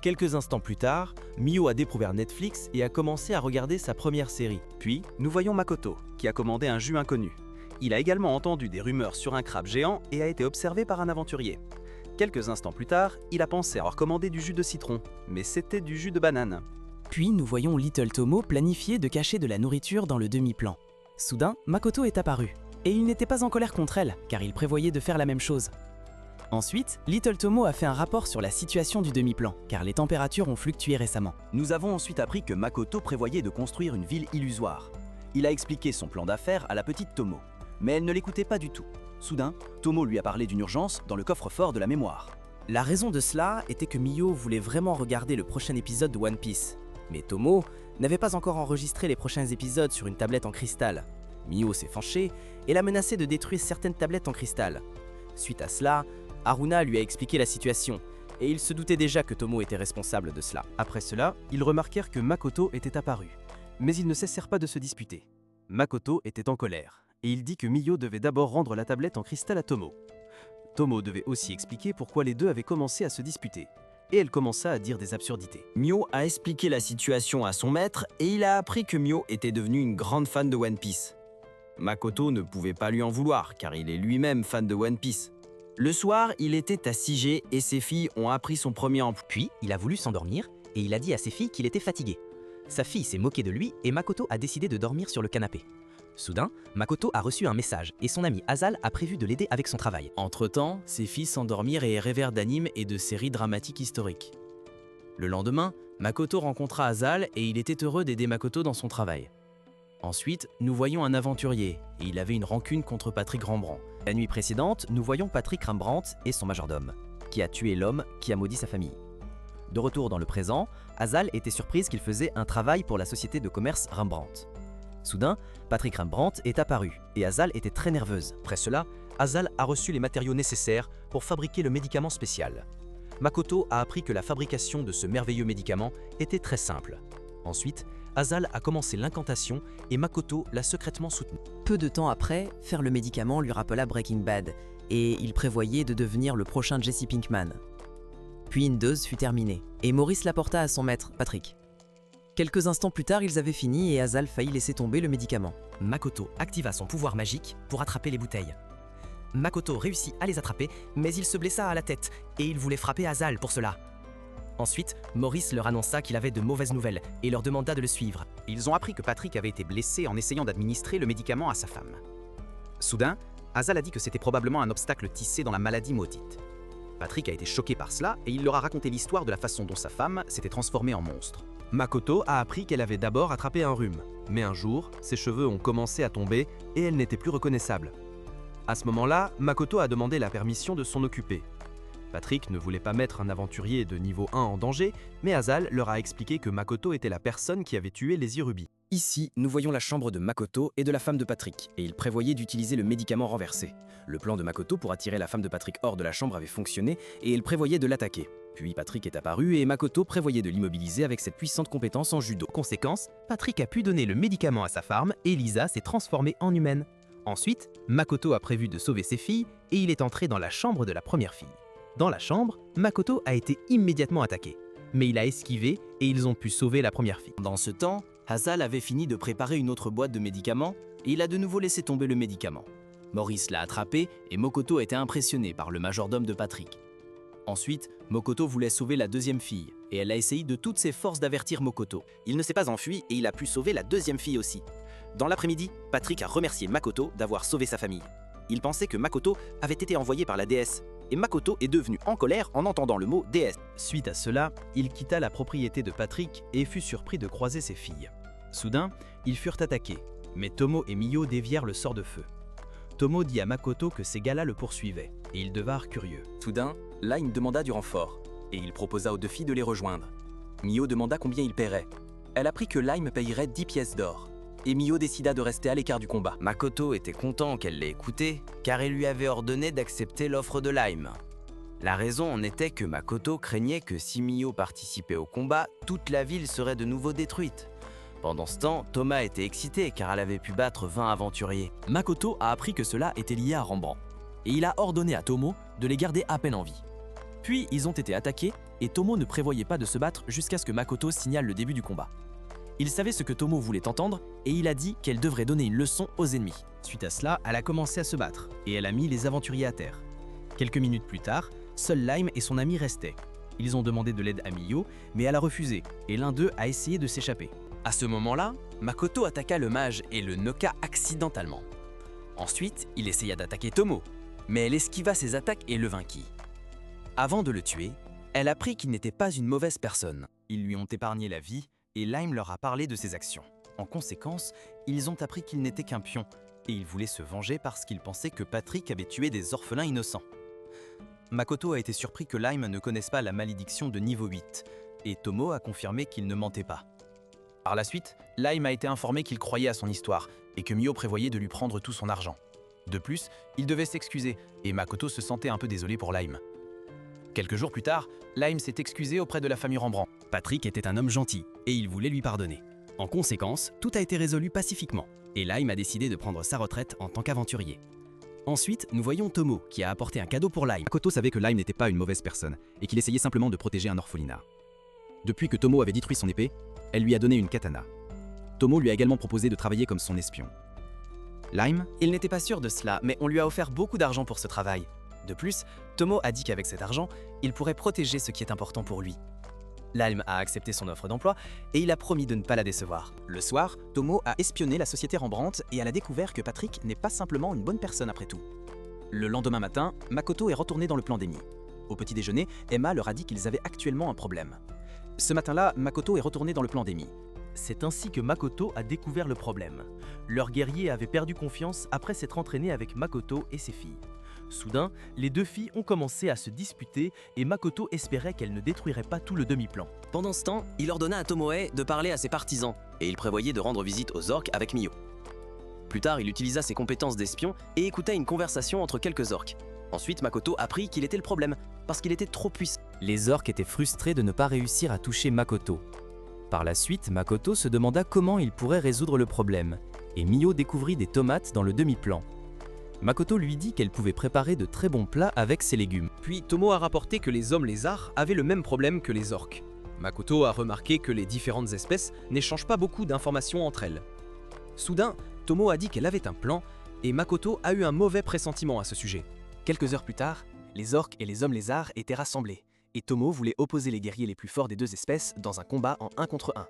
Quelques instants plus tard, Mio a découvert Netflix et a commencé à regarder sa première série. Puis, nous voyons Makoto, qui a commandé un jus inconnu. Il a également entendu des rumeurs sur un crabe géant et a été observé par un aventurier. Quelques instants plus tard, il a pensé avoir commandé du jus de citron, mais c'était du jus de banane. Puis nous voyons Little Tomo planifier de cacher de la nourriture dans le demi-plan. Soudain, Makoto est apparu. Et il n'était pas en colère contre elle, car il prévoyait de faire la même chose. Ensuite, Little Tomo a fait un rapport sur la situation du demi-plan, car les températures ont fluctué récemment. Nous avons ensuite appris que Makoto prévoyait de construire une ville illusoire. Il a expliqué son plan d'affaires à la petite Tomo, mais elle ne l'écoutait pas du tout. Soudain, Tomo lui a parlé d'une urgence dans le coffre-fort de la mémoire. La raison de cela était que Mio voulait vraiment regarder le prochain épisode de One Piece. Mais Tomo n'avait pas encore enregistré les prochains épisodes sur une tablette en cristal. Mio s'est fâché et l'a menacé de détruire certaines tablettes en cristal. Suite à cela, Haruna lui a expliqué la situation, et il se doutait déjà que Tomo était responsable de cela. Après cela, ils remarquèrent que Makoto était apparu, mais ils ne cessèrent pas de se disputer. Makoto était en colère, et il dit que Mio devait d'abord rendre la tablette en cristal à Tomo. Tomo devait aussi expliquer pourquoi les deux avaient commencé à se disputer, et elle commença à dire des absurdités. Mio a expliqué la situation à son maître, et il a appris que Mio était devenu une grande fan de One Piece. Makoto ne pouvait pas lui en vouloir, car il est lui-même fan de One Piece. Le soir, il était à Sige et ses filles ont appris son premier emploi. Puis, il a voulu s'endormir et il a dit à ses filles qu'il était fatigué. Sa fille s'est moquée de lui et Makoto a décidé de dormir sur le canapé. Soudain, Makoto a reçu un message et son ami Azal a prévu de l'aider avec son travail. Entre-temps, ses filles s'endormirent et rêvèrent d'animes et de séries dramatiques historiques. Le lendemain, Makoto rencontra Azal et il était heureux d'aider Makoto dans son travail. Ensuite, nous voyons un aventurier, et il avait une rancune contre Patrick Rembrandt. La nuit précédente, nous voyons Patrick Rembrandt et son majordome, qui a tué l'homme qui a maudit sa famille. De retour dans le présent, Azal était surprise qu'il faisait un travail pour la société de commerce Rembrandt. Soudain, Patrick Rembrandt est apparu et Azal était très nerveuse. Après cela, Azal a reçu les matériaux nécessaires pour fabriquer le médicament spécial. Makoto a appris que la fabrication de ce merveilleux médicament était très simple. Ensuite, Azal a commencé l'incantation et Makoto l'a secrètement soutenue. Peu de temps après, faire le médicament lui rappela Breaking Bad, et il prévoyait de devenir le prochain Jesse Pinkman. Puis une dose fut terminée, et Maurice l'apporta à son maître, Patrick. Quelques instants plus tard, ils avaient fini et Azal faillit laisser tomber le médicament. Makoto activa son pouvoir magique pour attraper les bouteilles. Makoto réussit à les attraper, mais il se blessa à la tête, et il voulait frapper Azal pour cela. Ensuite, Maurice leur annonça qu'il avait de mauvaises nouvelles et leur demanda de le suivre. Ils ont appris que Patrick avait été blessé en essayant d'administrer le médicament à sa femme. Soudain, Azal a dit que c'était probablement un obstacle tissé dans la maladie maudite. Patrick a été choqué par cela et il leur a raconté l'histoire de la façon dont sa femme s'était transformée en monstre. Makoto a appris qu'elle avait d'abord attrapé un rhume, mais un jour, ses cheveux ont commencé à tomber et elle n'était plus reconnaissable. À ce moment-là, Makoto a demandé la permission de s'en occuper. Patrick ne voulait pas mettre un aventurier de niveau 1 en danger, mais Azal leur a expliqué que Makoto était la personne qui avait tué les Irubis. Ici, nous voyons la chambre de Makoto et de la femme de Patrick, et il prévoyait d'utiliser le médicament renversé. Le plan de Makoto pour attirer la femme de Patrick hors de la chambre avait fonctionné, et il prévoyait de l'attaquer. Puis Patrick est apparu et Makoto prévoyait de l'immobiliser avec cette puissante compétence en judo. Conséquence, Patrick a pu donner le médicament à sa femme et Lisa s'est transformée en humaine. Ensuite, Makoto a prévu de sauver ses filles et il est entré dans la chambre de la première fille. Dans la chambre, Makoto a été immédiatement attaqué, mais il a esquivé et ils ont pu sauver la première fille. Dans ce temps, Azal avait fini de préparer une autre boîte de médicaments et il a de nouveau laissé tomber le médicament. Maurice l'a attrapé et Makoto a été impressionné par le majordome de Patrick. Ensuite, Makoto voulait sauver la deuxième fille et elle a essayé de toutes ses forces d'avertir Makoto. Il ne s'est pas enfui et il a pu sauver la deuxième fille aussi. Dans l'après-midi, Patrick a remercié Makoto d'avoir sauvé sa famille. Il pensait que Makoto avait été envoyé par la déesse, et Makoto est devenu en colère en entendant le mot déesse. Suite à cela, il quitta la propriété de Patrick et fut surpris de croiser ses filles. Soudain, ils furent attaqués, mais Tomo et Mio dévièrent le sort de feu. Tomo dit à Makoto que ces gars-là le poursuivaient, et ils devinrent curieux. Soudain, Lime demanda du renfort, et il proposa aux deux filles de les rejoindre. Mio demanda combien il paierait. Elle apprit que Lime payerait 10 pièces d'or, et Mio décida de rester à l'écart du combat. Makoto était content qu'elle l'ait écouté, car elle lui avait ordonné d'accepter l'offre de Lime. La raison en était que Makoto craignait que si Mio participait au combat, toute la ville serait de nouveau détruite. Pendant ce temps, Thomas était excité car elle avait pu battre 20 aventuriers. Makoto a appris que cela était lié à Rembrandt, et il a ordonné à Tomo de les garder à peine en vie. Puis ils ont été attaqués, et Tomo ne prévoyait pas de se battre jusqu'à ce que Makoto signale le début du combat. Il savait ce que Tomo voulait entendre, et il a dit qu'elle devrait donner une leçon aux ennemis. Suite à cela, elle a commencé à se battre, et elle a mis les aventuriers à terre. Quelques minutes plus tard, seul Lime et son ami restaient. Ils ont demandé de l'aide à Mio, mais elle a refusé, et l'un d'eux a essayé de s'échapper. À ce moment-là, Makoto attaqua le mage et le knocka accidentellement. Ensuite, il essaya d'attaquer Tomo, mais elle esquiva ses attaques et le vainquit. Avant de le tuer, elle apprit qu'il n'était pas une mauvaise personne. Ils lui ont épargné la vie et Lime leur a parlé de ses actions. En conséquence, ils ont appris qu'il n'était qu'un pion et ils voulaient se venger parce qu'ils pensaient que Patrick avait tué des orphelins innocents. Makoto a été surpris que Lime ne connaisse pas la malédiction de niveau 8 et Tomo a confirmé qu'il ne mentait pas. Par la suite, Lime a été informé qu'il croyait à son histoire et que Mio prévoyait de lui prendre tout son argent. De plus, il devait s'excuser et Makoto se sentait un peu désolé pour Lime. Quelques jours plus tard, Lime s'est excusé auprès de la famille Rembrandt. Patrick était un homme gentil et il voulait lui pardonner. En conséquence, tout a été résolu pacifiquement et Lime a décidé de prendre sa retraite en tant qu'aventurier. Ensuite, nous voyons Tomo qui a apporté un cadeau pour Lime. Makoto savait que Lime n'était pas une mauvaise personne et qu'il essayait simplement de protéger un orphelinat. Depuis que Tomo avait détruit son épée, elle lui a donné une katana. Tomo lui a également proposé de travailler comme son espion. Lime, il n'était pas sûr de cela, mais on lui a offert beaucoup d'argent pour ce travail. De plus, Tomo a dit qu'avec cet argent, il pourrait protéger ce qui est important pour lui. Lime a accepté son offre d'emploi et il a promis de ne pas la décevoir. Le soir, Tomo a espionné la société Rembrandt et elle a découvert que Patrick n'est pas simplement une bonne personne après tout. Le lendemain matin, Makoto est retourné dans le plan d'Emmy. Au petit déjeuner, Emma leur a dit qu'ils avaient actuellement un problème. Ce matin-là, Makoto est retourné dans le plan d'Emmy. C'est ainsi que Makoto a découvert le problème. Leurs guerriers avaient perdu confiance après s'être entraînés avec Makoto et ses filles. Soudain, les deux filles ont commencé à se disputer et Makoto espérait qu'elle ne détruirait pas tout le demi-plan. Pendant ce temps, il ordonna à Tomoe de parler à ses partisans, et il prévoyait de rendre visite aux orques avec Mio. Plus tard, il utilisa ses compétences d'espion et écouta une conversation entre quelques orques. Ensuite, Makoto apprit qu'il était le problème, parce qu'il était trop puissant. Les orques étaient frustrés de ne pas réussir à toucher Makoto. Par la suite, Makoto se demanda comment il pourrait résoudre le problème, et Mio découvrit des tomates dans le demi-plan. Makoto lui dit qu'elle pouvait préparer de très bons plats avec ses légumes. Puis Tomo a rapporté que les hommes lézards avaient le même problème que les orques. Makoto a remarqué que les différentes espèces n'échangent pas beaucoup d'informations entre elles. Soudain, Tomo a dit qu'elle avait un plan, et Makoto a eu un mauvais pressentiment à ce sujet. Quelques heures plus tard, les orques et les hommes lézards étaient rassemblés, et Tomo voulait opposer les guerriers les plus forts des deux espèces dans un combat en 1 contre 1.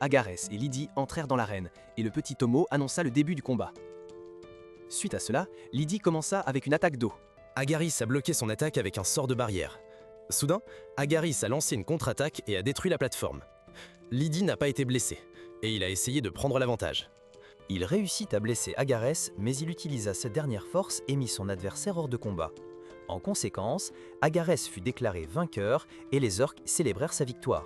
Agarès et Lydie entrèrent dans l'arène, et le petit Tomo annonça le début du combat. Suite à cela, Lydie commença avec une attaque d'eau. Agaris a bloqué son attaque avec un sort de barrière. Soudain, Agaris a lancé une contre-attaque et a détruit la plateforme. Lydie n'a pas été blessé, et il a essayé de prendre l'avantage. Il réussit à blesser Agarès, mais il utilisa sa dernière force et mit son adversaire hors de combat. En conséquence, Agarès fut déclaré vainqueur et les orques célébrèrent sa victoire.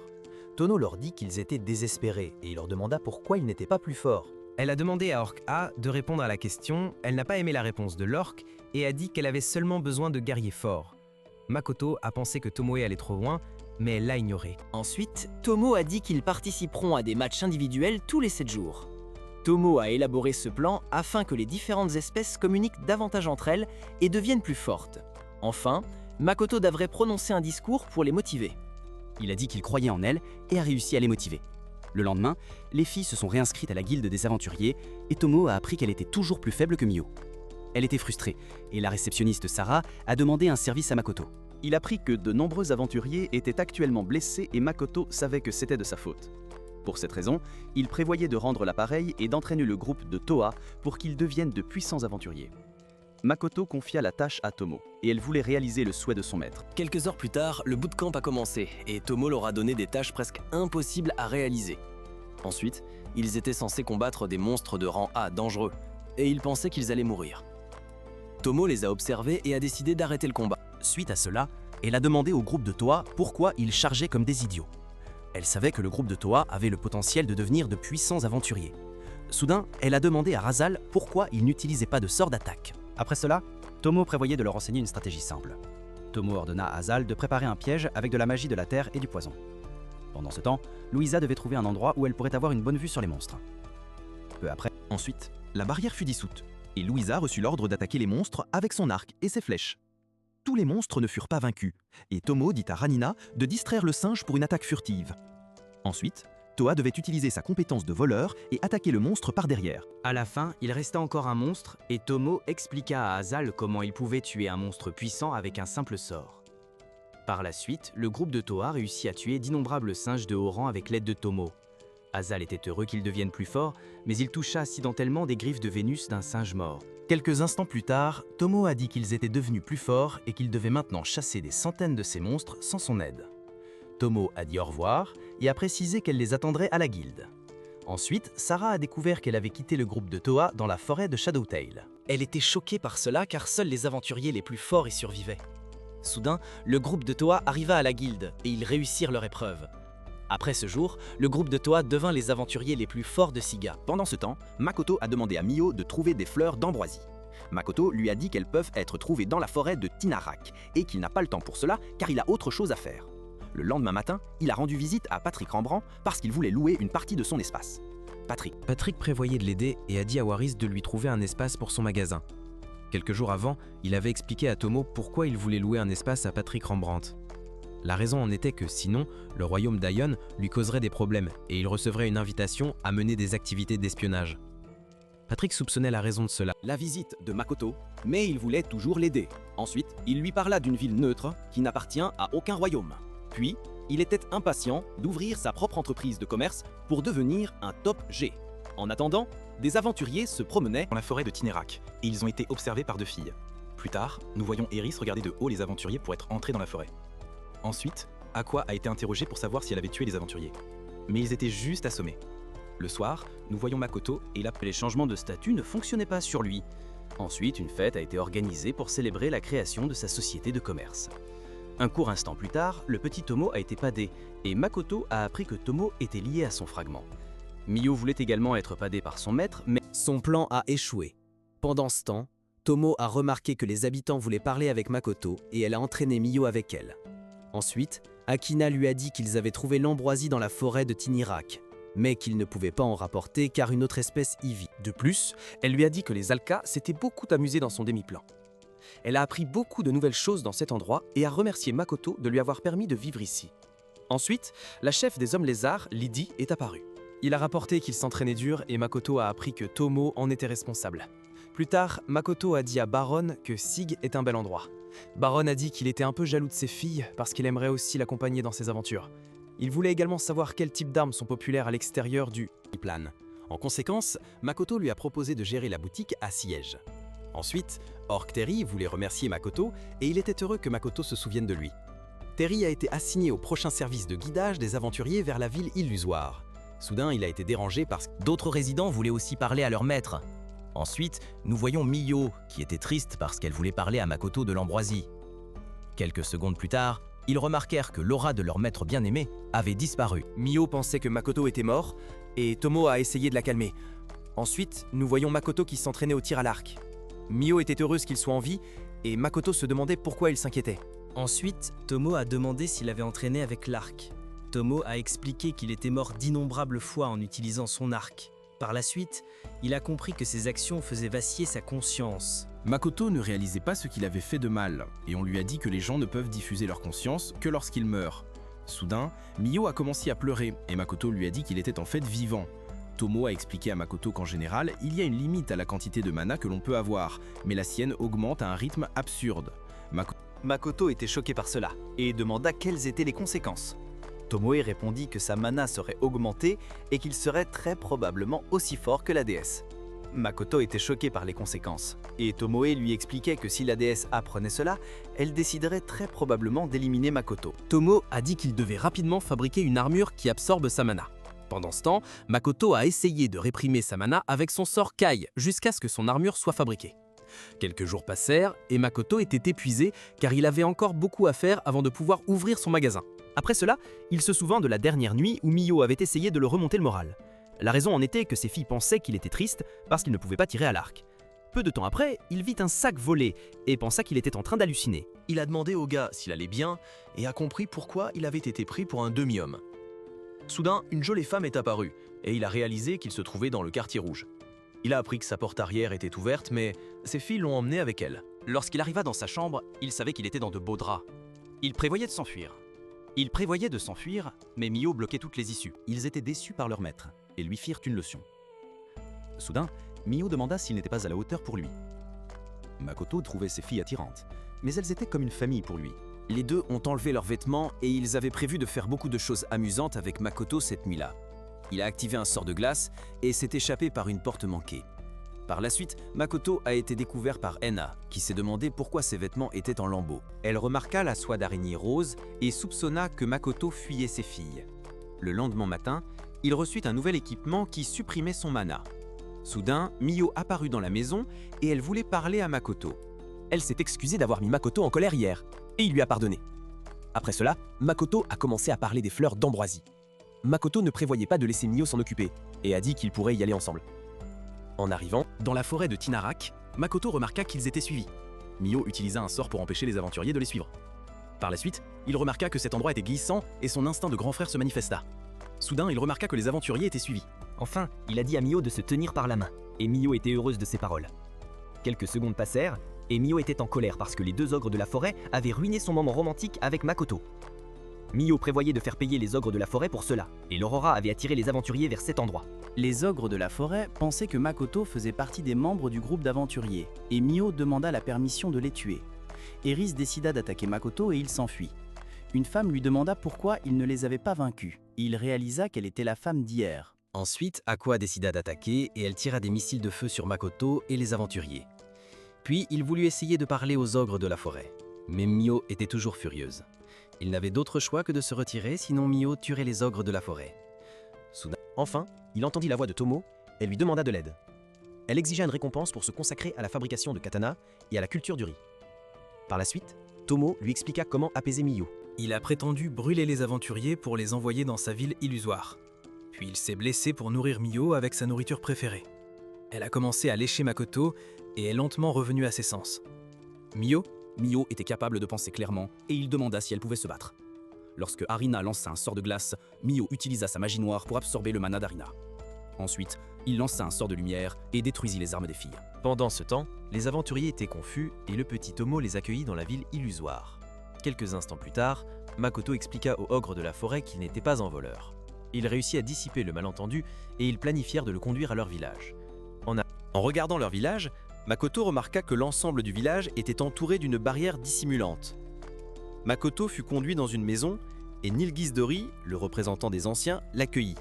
Tono leur dit qu'ils étaient désespérés et il leur demanda pourquoi ils n'étaient pas plus forts. Elle a demandé à Orc A de répondre à la question, elle n'a pas aimé la réponse de l'orque et a dit qu'elle avait seulement besoin de guerriers forts. Makoto a pensé que Tomoe allait trop loin, mais elle l'a ignoré. Ensuite, Tomo a dit qu'ils participeront à des matchs individuels tous les 7 jours. Tomo a élaboré ce plan afin que les différentes espèces communiquent davantage entre elles et deviennent plus fortes. Enfin, Makoto devrait prononcer un discours pour les motiver. Il a dit qu'il croyait en elles et a réussi à les motiver. Le lendemain, les filles se sont réinscrites à la guilde des aventuriers et Tomo a appris qu'elle était toujours plus faible que Mio. Elle était frustrée et la réceptionniste Sarah a demandé un service à Makoto. Il apprit que de nombreux aventuriers étaient actuellement blessés et Makoto savait que c'était de sa faute. Pour cette raison, il prévoyait de rendre l'appareil et d'entraîner le groupe de Toa pour qu'ils deviennent de puissants aventuriers. Makoto confia la tâche à Tomo, et elle voulait réaliser le souhait de son maître. Quelques heures plus tard, le bootcamp a commencé, et Tomo leur a donné des tâches presque impossibles à réaliser. Ensuite, ils étaient censés combattre des monstres de rang A dangereux, et ils pensaient qu'ils allaient mourir. Tomo les a observés et a décidé d'arrêter le combat. Suite à cela, elle a demandé au groupe de Toa pourquoi ils chargeaient comme des idiots. Elle savait que le groupe de Toa avait le potentiel de devenir de puissants aventuriers. Soudain, elle a demandé à Razal pourquoi il n'utilisait pas de sort d'attaque. Après cela, Tomo prévoyait de leur enseigner une stratégie simple. Tomo ordonna à Azal de préparer un piège avec de la magie de la terre et du poison. Pendant ce temps, Louisa devait trouver un endroit où elle pourrait avoir une bonne vue sur les monstres. Peu après, ensuite, la barrière fut dissoute, et Louisa reçut l'ordre d'attaquer les monstres avec son arc et ses flèches. Tous les monstres ne furent pas vaincus, et Tomo dit à Ranina de distraire le singe pour une attaque furtive. Ensuite, Toa devait utiliser sa compétence de voleur et attaquer le monstre par derrière. À la fin, il restait encore un monstre et Tomo expliqua à Azal comment il pouvait tuer un monstre puissant avec un simple sort. Par la suite, le groupe de Toa réussit à tuer d'innombrables singes de haut rang avec l'aide de Tomo. Azal était heureux qu'il devienne plus fort, mais il toucha accidentellement des griffes de Vénus d'un singe mort. Quelques instants plus tard, Tomo a dit qu'ils étaient devenus plus forts et qu'ils devaient maintenant chasser des centaines de ces monstres sans son aide. Tomo a dit au revoir et a précisé qu'elle les attendrait à la guilde. Ensuite, Sarah a découvert qu'elle avait quitté le groupe de Toa dans la forêt de Shadowtail. Elle était choquée par cela car seuls les aventuriers les plus forts y survivaient. Soudain, le groupe de Toa arriva à la guilde et ils réussirent leur épreuve. Après ce jour, le groupe de Toa devint les aventuriers les plus forts de Siga. Pendant ce temps, Makoto a demandé à Mio de trouver des fleurs d'ambroisie. Makoto lui a dit qu'elles peuvent être trouvées dans la forêt de Tinarak et qu'il n'a pas le temps pour cela car il a autre chose à faire. Le lendemain matin, il a rendu visite à Patrick Rembrandt parce qu'il voulait louer une partie de son espace. Patrick prévoyait de l'aider et a dit à Waris de lui trouver un espace pour son magasin. Quelques jours avant, il avait expliqué à Tomo pourquoi il voulait louer un espace à Patrick Rembrandt. La raison en était que sinon, le royaume d'Aion lui causerait des problèmes et il recevrait une invitation à mener des activités d'espionnage. Patrick soupçonnait la raison de cela. La visite de Makoto, mais il voulait toujours l'aider. Ensuite, il lui parla d'une ville neutre qui n'appartient à aucun royaume. Puis, il était impatient d'ouvrir sa propre entreprise de commerce pour devenir un top G. En attendant, des aventuriers se promenaient dans la forêt de Tinarak et ils ont été observés par deux filles. Plus tard, nous voyons Eris regarder de haut les aventuriers pour être entrés dans la forêt. Ensuite, Aqua a été interrogée pour savoir si elle avait tué les aventuriers. Mais ils étaient juste assommés. Le soir, nous voyons Makoto et là, les changements de statut ne fonctionnaient pas sur lui. Ensuite, une fête a été organisée pour célébrer la création de sa société de commerce. Un court instant plus tard, le petit Tomo a été padé, et Makoto a appris que Tomo était lié à son fragment. Mio voulait également être padé par son maître, mais son plan a échoué. Pendant ce temps, Tomo a remarqué que les habitants voulaient parler avec Makoto et elle a entraîné Mio avec elle. Ensuite, Akina lui a dit qu'ils avaient trouvé l'ambroisie dans la forêt de Tinirak, mais qu'ils ne pouvaient pas en rapporter car une autre espèce y vit. De plus, elle lui a dit que les Alka s'étaient beaucoup amusés dans son demi-plan. Elle a appris beaucoup de nouvelles choses dans cet endroit et a remercié Makoto de lui avoir permis de vivre ici. Ensuite, la chef des hommes lézards, Lydie, est apparue. Il a rapporté qu'il s'entraînait dur et Makoto a appris que Tomo en était responsable. Plus tard, Makoto a dit à Baron que Sig est un bel endroit. Baron a dit qu'il était un peu jaloux de ses filles parce qu'il aimerait aussi l'accompagner dans ses aventures. Il voulait également savoir quel type d'armes sont populaires à l'extérieur du plan. En conséquence, Makoto lui a proposé de gérer la boutique à Siège. Ensuite, Orc Terry voulait remercier Makoto et il était heureux que Makoto se souvienne de lui. Terry a été assigné au prochain service de guidage des aventuriers vers la ville illusoire. Soudain, il a été dérangé parce que d'autres résidents voulaient aussi parler à leur maître. Ensuite, nous voyons Mio, qui était triste parce qu'elle voulait parler à Makoto de l'ambroisie. Quelques secondes plus tard, ils remarquèrent que l'aura de leur maître bien-aimé avait disparu. Mio pensait que Makoto était mort et Tomo a essayé de la calmer. Ensuite, nous voyons Makoto qui s'entraînait au tir à l'arc. Mio était heureuse qu'il soit en vie et Makoto se demandait pourquoi il s'inquiétait. Ensuite, Tomo a demandé s'il avait entraîné avec l'arc. Tomo a expliqué qu'il était mort d'innombrables fois en utilisant son arc. Par la suite, il a compris que ses actions faisaient vaciller sa conscience. Makoto ne réalisait pas ce qu'il avait fait de mal, et on lui a dit que les gens ne peuvent diffuser leur conscience que lorsqu'ils meurent. Soudain, Mio a commencé à pleurer, et Makoto lui a dit qu'il était en fait vivant. Tomo a expliqué à Makoto qu'en général, il y a une limite à la quantité de mana que l'on peut avoir, mais la sienne augmente à un rythme absurde. Makoto était choqué par cela, et demanda quelles étaient les conséquences. Tomoe répondit que sa mana serait augmentée et qu'il serait très probablement aussi fort que la déesse. Makoto était choqué par les conséquences, et Tomoe lui expliquait que si la déesse apprenait cela, elle déciderait très probablement d'éliminer Makoto. Tomo a dit qu'il devait rapidement fabriquer une armure qui absorbe sa mana. Pendant ce temps, Makoto a essayé de réprimer sa mana avec son sort Kai jusqu'à ce que son armure soit fabriquée. Quelques jours passèrent et Makoto était épuisé car il avait encore beaucoup à faire avant de pouvoir ouvrir son magasin. Après cela, il se souvint de la dernière nuit où Mio avait essayé de le remonter le moral. La raison en était que ses filles pensaient qu'il était triste parce qu'il ne pouvait pas tirer à l'arc. Peu de temps après, il vit un sac volé et pensa qu'il était en train d'halluciner. Il a demandé au gars s'il allait bien et a compris pourquoi il avait été pris pour un demi-homme. Soudain, une jolie femme est apparue et il a réalisé qu'il se trouvait dans le quartier rouge. Il a appris que sa porte arrière était ouverte, mais ses filles l'ont emmené avec elle. Lorsqu'il arriva dans sa chambre, il savait qu'il était dans de beaux draps. Il prévoyait de s'enfuir. Mais Mio bloquait toutes les issues. Ils étaient déçus par leur maître et lui firent une leçon. Soudain, Mio demanda s'il n'était pas à la hauteur pour lui. Makoto trouvait ses filles attirantes, mais elles étaient comme une famille pour lui. Les deux ont enlevé leurs vêtements et ils avaient prévu de faire beaucoup de choses amusantes avec Makoto cette nuit-là. Il a activé un sort de glace et s'est échappé par une porte manquée. Par la suite, Makoto a été découvert par Ena, qui s'est demandé pourquoi ses vêtements étaient en lambeaux. Elle remarqua la soie d'araignée rose et soupçonna que Makoto fuyait ses filles. Le lendemain matin, il reçut un nouvel équipement qui supprimait son mana. Soudain, Mio apparut dans la maison et elle voulait parler à Makoto. Elle s'est excusée d'avoir mis Makoto en colère hier, et il lui a pardonné. Après cela, Makoto a commencé à parler des fleurs d'ambroisie. Makoto ne prévoyait pas de laisser Mio s'en occuper, et a dit qu'ils pourraient y aller ensemble. En arrivant dans la forêt de Tinarak, Makoto remarqua qu'ils étaient suivis. Mio utilisa un sort pour empêcher les aventuriers de les suivre. Par la suite, il remarqua que cet endroit était glissant et son instinct de grand frère se manifesta. Soudain, il remarqua que les aventuriers étaient suivis. Enfin, il a dit à Mio de se tenir par la main, et Mio était heureuse de ses paroles. Quelques secondes passèrent, et Mio était en colère parce que les deux ogres de la forêt avaient ruiné son moment romantique avec Makoto. Mio prévoyait de faire payer les ogres de la forêt pour cela, et l'Aurora avait attiré les aventuriers vers cet endroit. Les ogres de la forêt pensaient que Makoto faisait partie des membres du groupe d'aventuriers, et Mio demanda la permission de les tuer. Eris décida d'attaquer Makoto et il s'enfuit. Une femme lui demanda pourquoi il ne les avait pas vaincus. Il réalisa qu'elle était la femme d'hier. Ensuite, Aqua décida d'attaquer et elle tira des missiles de feu sur Makoto et les aventuriers. Puis, il voulut essayer de parler aux ogres de la forêt. Mais Mio était toujours furieuse. Il n'avait d'autre choix que de se retirer, sinon Mio tuerait les ogres de la forêt. Soudain, enfin, il entendit la voix de Tomo et lui demanda de l'aide. Elle exigea une récompense pour se consacrer à la fabrication de katana et à la culture du riz. Par la suite, Tomo lui expliqua comment apaiser Miyo. Il a prétendu brûler les aventuriers pour les envoyer dans sa ville illusoire. Puis il s'est blessé pour nourrir Miyo avec sa nourriture préférée. Elle a commencé à lécher Makoto et est lentement revenue à ses sens. Miyo était capable de penser clairement et il demanda si elle pouvait se battre. Lorsque Harina lança un sort de glace, Miyo utilisa sa magie noire pour absorber le mana d'Harina. Ensuite, il lança un sort de lumière et détruisit les armes des filles. Pendant ce temps, les aventuriers étaient confus et le petit Tomo les accueillit dans la ville illusoire. Quelques instants plus tard, Makoto expliqua au ogre de la forêt qu'il n'était pas un voleur. Il réussit à dissiper le malentendu et ils planifièrent de le conduire à leur village. En regardant leur village, Makoto remarqua que l'ensemble du village était entouré d'une barrière dissimulante. Makoto fut conduit dans une maison et Nilgizdori, le représentant des anciens, l'accueillit.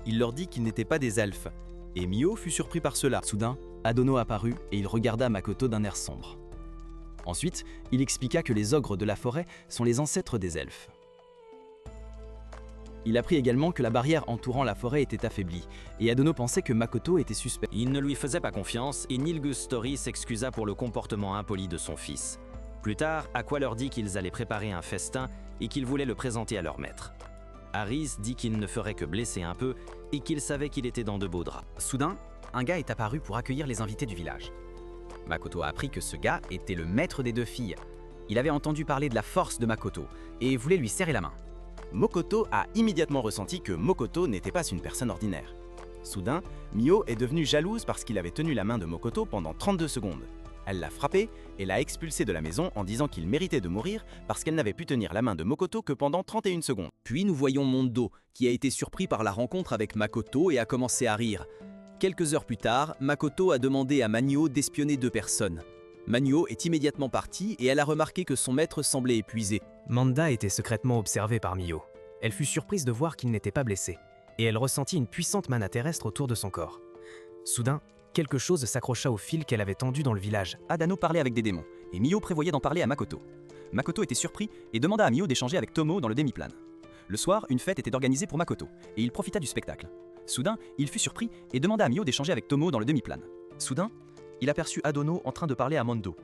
Il leur dit qu'ils n'étaient pas des elfes, et Miyo fut surpris par cela. Soudain, Adono apparut et il regarda Makoto d'un air sombre. Ensuite, il expliqua que les ogres de la forêt sont les ancêtres des elfes. Il apprit également que la barrière entourant la forêt était affaiblie, et Adono pensait que Makoto était suspect. Il ne lui faisait pas confiance et Nilgizdori s'excusa pour le comportement impoli de son fils. Plus tard, Aqua leur dit qu'ils allaient préparer un festin et qu'ils voulaient le présenter à leur maître. Aris dit qu'il ne ferait que blesser un peu et qu'il savait qu'il était dans de beaux draps. Soudain, un gars est apparu pour accueillir les invités du village. Makoto a appris que ce gars était le maître des deux filles. Il avait entendu parler de la force de Makoto et voulait lui serrer la main. Mokoto a immédiatement ressenti que Mokoto n'était pas une personne ordinaire. Soudain, Miyo est devenue jalouse parce qu'il avait tenu la main de Mokoto pendant 32 secondes. Elle l'a frappé et l'a expulsé de la maison en disant qu'il méritait de mourir parce qu'elle n'avait pu tenir la main de Mokoto que pendant 31 secondes. Puis nous voyons Mondo, qui a été surpris par la rencontre avec Makoto et a commencé à rire. Quelques heures plus tard, Makoto a demandé à Manyo d'espionner deux personnes. Manyo est immédiatement partie et elle a remarqué que son maître semblait épuisé. Manda était secrètement observée par Miyo. Elle fut surprise de voir qu'il n'était pas blessé, et elle ressentit une puissante mana terrestre autour de son corps. Soudain, quelque chose s'accrocha au fil qu'elle avait tendu dans le village. Adano parlait avec des démons, et Miyo prévoyait d'en parler à Makoto. Makoto était surpris et demanda à Miyo d'échanger avec Tomo dans le demi-plane. Le soir, une fête était organisée pour Makoto, et il profita du spectacle. Soudain, il fut surpris et demanda à Miyo d'échanger avec Tomo dans le demi-plane. Soudain, il aperçut Adono en train de parler à Mondo.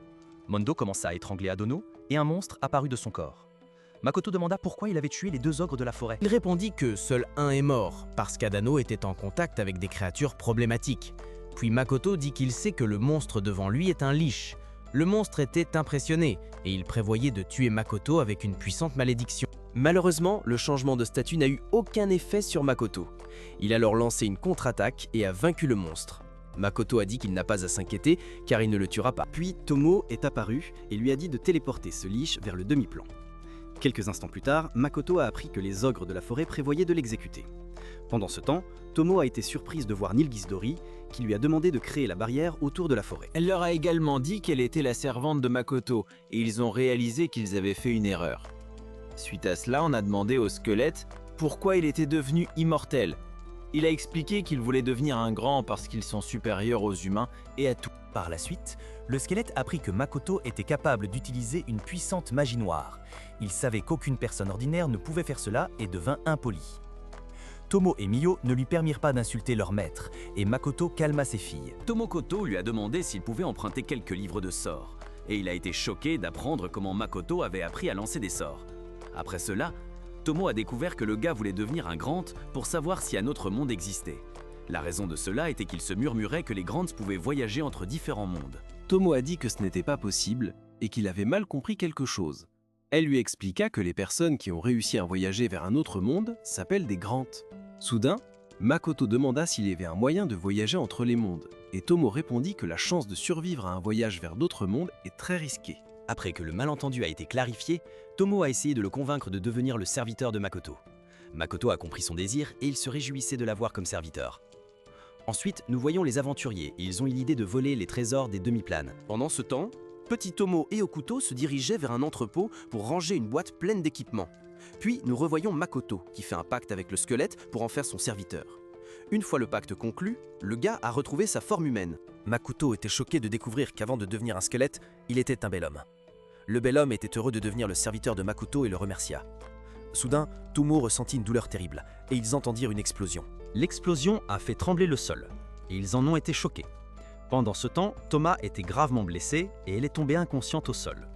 Mondo commença à étrangler Adono, et un monstre apparut de son corps. Makoto demanda pourquoi il avait tué les deux ogres de la forêt. Il répondit que seul un est mort, parce qu'Adano était en contact avec des créatures problématiques. Puis Makoto dit qu'il sait que le monstre devant lui est un lich. Le monstre était impressionné, et il prévoyait de tuer Makoto avec une puissante malédiction. Malheureusement, le changement de statut n'a eu aucun effet sur Makoto. Il a alors lancé une contre-attaque et a vaincu le monstre. Makoto a dit qu'il n'a pas à s'inquiéter car il ne le tuera pas. Puis Tomo est apparu et lui a dit de téléporter ce liche vers le demi-plan. Quelques instants plus tard, Makoto a appris que les ogres de la forêt prévoyaient de l'exécuter. Pendant ce temps, Tomo a été surprise de voir Nilgizdori, qui lui a demandé de créer la barrière autour de la forêt. Elle leur a également dit qu'elle était la servante de Makoto, et ils ont réalisé qu'ils avaient fait une erreur. Suite à cela, on a demandé au squelette pourquoi il était devenu immortel. Il a expliqué qu'il voulait devenir un grand parce qu'ils sont supérieurs aux humains et à tout. Par la suite, le squelette apprit que Makoto était capable d'utiliser une puissante magie noire. Il savait qu'aucune personne ordinaire ne pouvait faire cela et devint impoli. Tomo et Miyo ne lui permirent pas d'insulter leur maître, et Makoto calma ses filles. Tomokoto lui a demandé s'il pouvait emprunter quelques livres de sorts, et il a été choqué d'apprendre comment Makoto avait appris à lancer des sorts. Après cela, Tomo a découvert que le gars voulait devenir un grand pour savoir si un autre monde existait. La raison de cela était qu'il se murmurait que les Grands pouvaient voyager entre différents mondes. Tomo a dit que ce n'était pas possible et qu'il avait mal compris quelque chose. Elle lui expliqua que les personnes qui ont réussi à voyager vers un autre monde s'appellent des Grands. Soudain, Makoto demanda s'il y avait un moyen de voyager entre les mondes, et Tomo répondit que la chance de survivre à un voyage vers d'autres mondes est très risquée. Après que le malentendu a été clarifié, Tomo a essayé de le convaincre de devenir le serviteur de Makoto. Makoto a compris son désir et il se réjouissait de l'avoir comme serviteur. Ensuite, nous voyons les aventuriers et ils ont eu l'idée de voler les trésors des demi-planes. Pendant ce temps, Petit Tomo et Okuto se dirigeaient vers un entrepôt pour ranger une boîte pleine d'équipements. Puis nous revoyons Makoto qui fait un pacte avec le squelette pour en faire son serviteur. Une fois le pacte conclu, le gars a retrouvé sa forme humaine. Makoto était choqué de découvrir qu'avant de devenir un squelette, il était un bel homme. Le bel homme était heureux de devenir le serviteur de Makoto et le remercia. Soudain, Tomo ressentit une douleur terrible et ils entendirent une explosion. L'explosion a fait trembler le sol et ils en ont été choqués. Pendant ce temps, Thomas était gravement blessé et elle est tombée inconsciente au sol.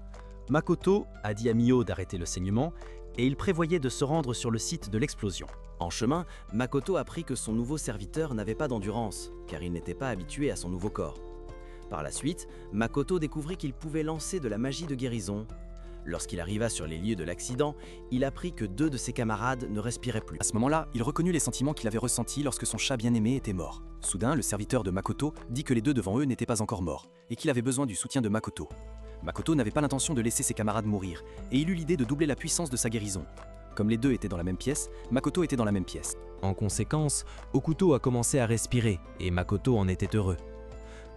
Makoto a dit à Mio d'arrêter le saignement et il prévoyait de se rendre sur le site de l'explosion. En chemin, Makoto apprit que son nouveau serviteur n'avait pas d'endurance, car il n'était pas habitué à son nouveau corps. Par la suite, Makoto découvrit qu'il pouvait lancer de la magie de guérison. Lorsqu'il arriva sur les lieux de l'accident, il apprit que 2 de ses camarades ne respiraient plus. À ce moment-là, il reconnut les sentiments qu'il avait ressentis lorsque son chat bien-aimé était mort. Soudain, le serviteur de Makoto dit que les 2 devant eux n'étaient pas encore morts, et qu'il avait besoin du soutien de Makoto. Makoto n'avait pas l'intention de laisser ses camarades mourir, et il eut l'idée de doubler la puissance de sa guérison. Comme les 2 étaient dans la même pièce, Makoto était dans la même pièce. En conséquence, Okuto a commencé à respirer, et Makoto en était heureux.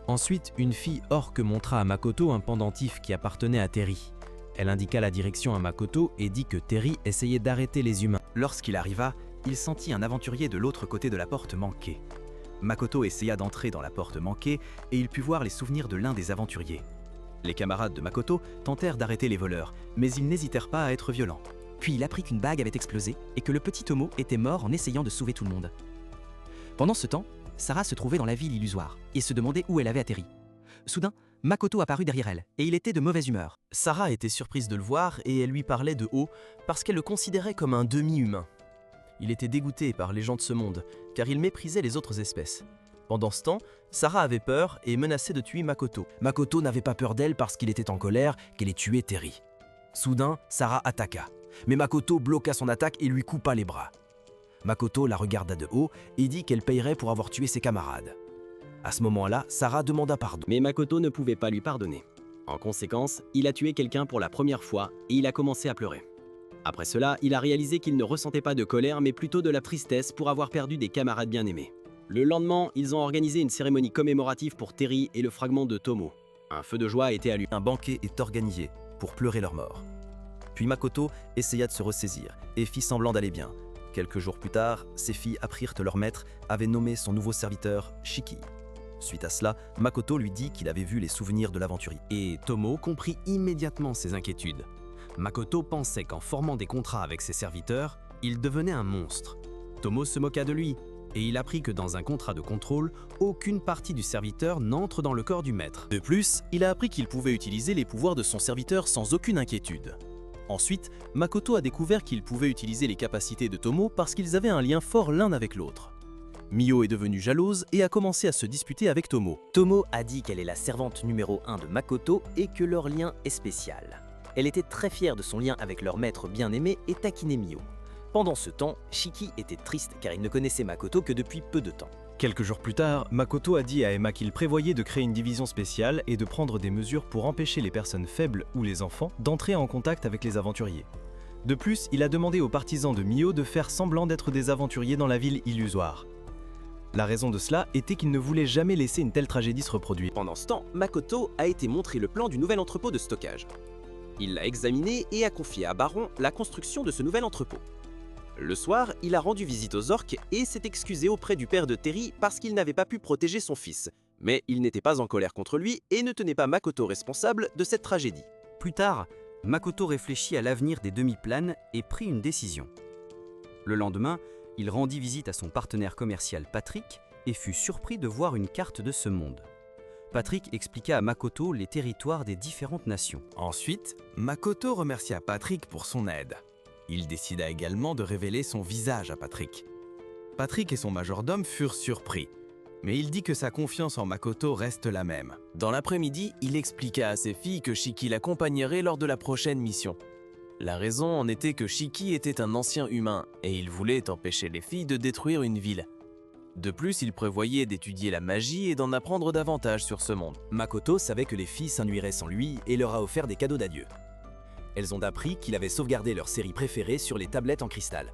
Ensuite, une fille orque montra à Makoto un pendentif qui appartenait à Terry. Elle indiqua la direction à Makoto et dit que Terry essayait d'arrêter les humains. Lorsqu'il arriva, il sentit un aventurier de l'autre côté de la porte manquée. Makoto essaya d'entrer dans la porte manquée et il put voir les souvenirs de l'un des aventuriers. Les camarades de Makoto tentèrent d'arrêter les voleurs, mais ils n'hésitèrent pas à être violents. Puis il apprit qu'une bague avait explosé et que le petit Tomo était mort en essayant de sauver tout le monde. Pendant ce temps, Sarah se trouvait dans la ville illusoire et se demandait où elle avait atterri. Soudain, Makoto apparut derrière elle et il était de mauvaise humeur. Sarah était surprise de le voir et elle lui parlait de haut parce qu'elle le considérait comme un demi-humain. Il était dégoûté par les gens de ce monde car il méprisait les autres espèces. Pendant ce temps, Sarah avait peur et menaçait de tuer Makoto. Makoto n'avait pas peur d'elle parce qu'il était en colère qu'elle ait tué Terry. Soudain, Sarah attaqua. Mais Makoto bloqua son attaque et lui coupa les bras. Makoto la regarda de haut et dit qu'elle payerait pour avoir tué ses camarades. À ce moment-là, Sarah demanda pardon. Mais Makoto ne pouvait pas lui pardonner. En conséquence, il a tué quelqu'un pour la première fois et il a commencé à pleurer. Après cela, il a réalisé qu'il ne ressentait pas de colère mais plutôt de la tristesse pour avoir perdu des camarades bien-aimés. Le lendemain, ils ont organisé une cérémonie commémorative pour Terry et le fragment de Tomo. Un feu de joie a été allumé. Un banquet est organisé pour pleurer leur mort. Puis Makoto essaya de se ressaisir et fit semblant d'aller bien. Quelques jours plus tard, ses filles apprirent que leur maître avait nommé son nouveau serviteur Shiki. Suite à cela, Makoto lui dit qu'il avait vu les souvenirs de l'aventurier. Et Tomo comprit immédiatement ses inquiétudes. Makoto pensait qu'en formant des contrats avec ses serviteurs, il devenait un monstre. Tomo se moqua de lui, et il apprit que dans un contrat de contrôle, aucune partie du serviteur n'entre dans le corps du maître. De plus, il a appris qu'il pouvait utiliser les pouvoirs de son serviteur sans aucune inquiétude. Ensuite, Makoto a découvert qu'il pouvait utiliser les capacités de Tomo parce qu'ils avaient un lien fort l'un avec l'autre. Mio est devenue jalouse et a commencé à se disputer avec Tomo. Tomo a dit qu'elle est la servante numéro 1 de Makoto et que leur lien est spécial. Elle était très fière de son lien avec leur maître bien-aimé et taquinait Mio. Pendant ce temps, Shiki était triste car il ne connaissait Makoto que depuis peu de temps. Quelques jours plus tard, Makoto a dit à Emma qu'il prévoyait de créer une division spéciale et de prendre des mesures pour empêcher les personnes faibles ou les enfants d'entrer en contact avec les aventuriers. De plus, il a demandé aux partisans de Mio de faire semblant d'être des aventuriers dans la ville illusoire. La raison de cela était qu'il ne voulait jamais laisser une telle tragédie se reproduire. Pendant ce temps, Makoto a été montré le plan du nouvel entrepôt de stockage. Il l'a examiné et a confié à Baron la construction de ce nouvel entrepôt. Le soir, il a rendu visite aux orques et s'est excusé auprès du père de Terry parce qu'il n'avait pas pu protéger son fils. Mais il n'était pas en colère contre lui et ne tenait pas Makoto responsable de cette tragédie. Plus tard, Makoto réfléchit à l'avenir des demi-planes et prit une décision. Le lendemain, il rendit visite à son partenaire commercial Patrick et fut surpris de voir une carte de ce monde. Patrick expliqua à Makoto les territoires des différentes nations. Ensuite, Makoto remercia Patrick pour son aide. Il décida également de révéler son visage à Patrick. Patrick et son majordome furent surpris, mais il dit que sa confiance en Makoto reste la même. Dans l'après-midi, il expliqua à ses filles que Shiki l'accompagnerait lors de la prochaine mission. La raison en était que Shiki était un ancien humain et il voulait empêcher les filles de détruire une ville. De plus, il prévoyait d'étudier la magie et d'en apprendre davantage sur ce monde. Makoto savait que les filles s'ennuieraient sans lui et leur a offert des cadeaux d'adieu. Elles ont appris qu'il avait sauvegardé leur série préférée sur les tablettes en cristal.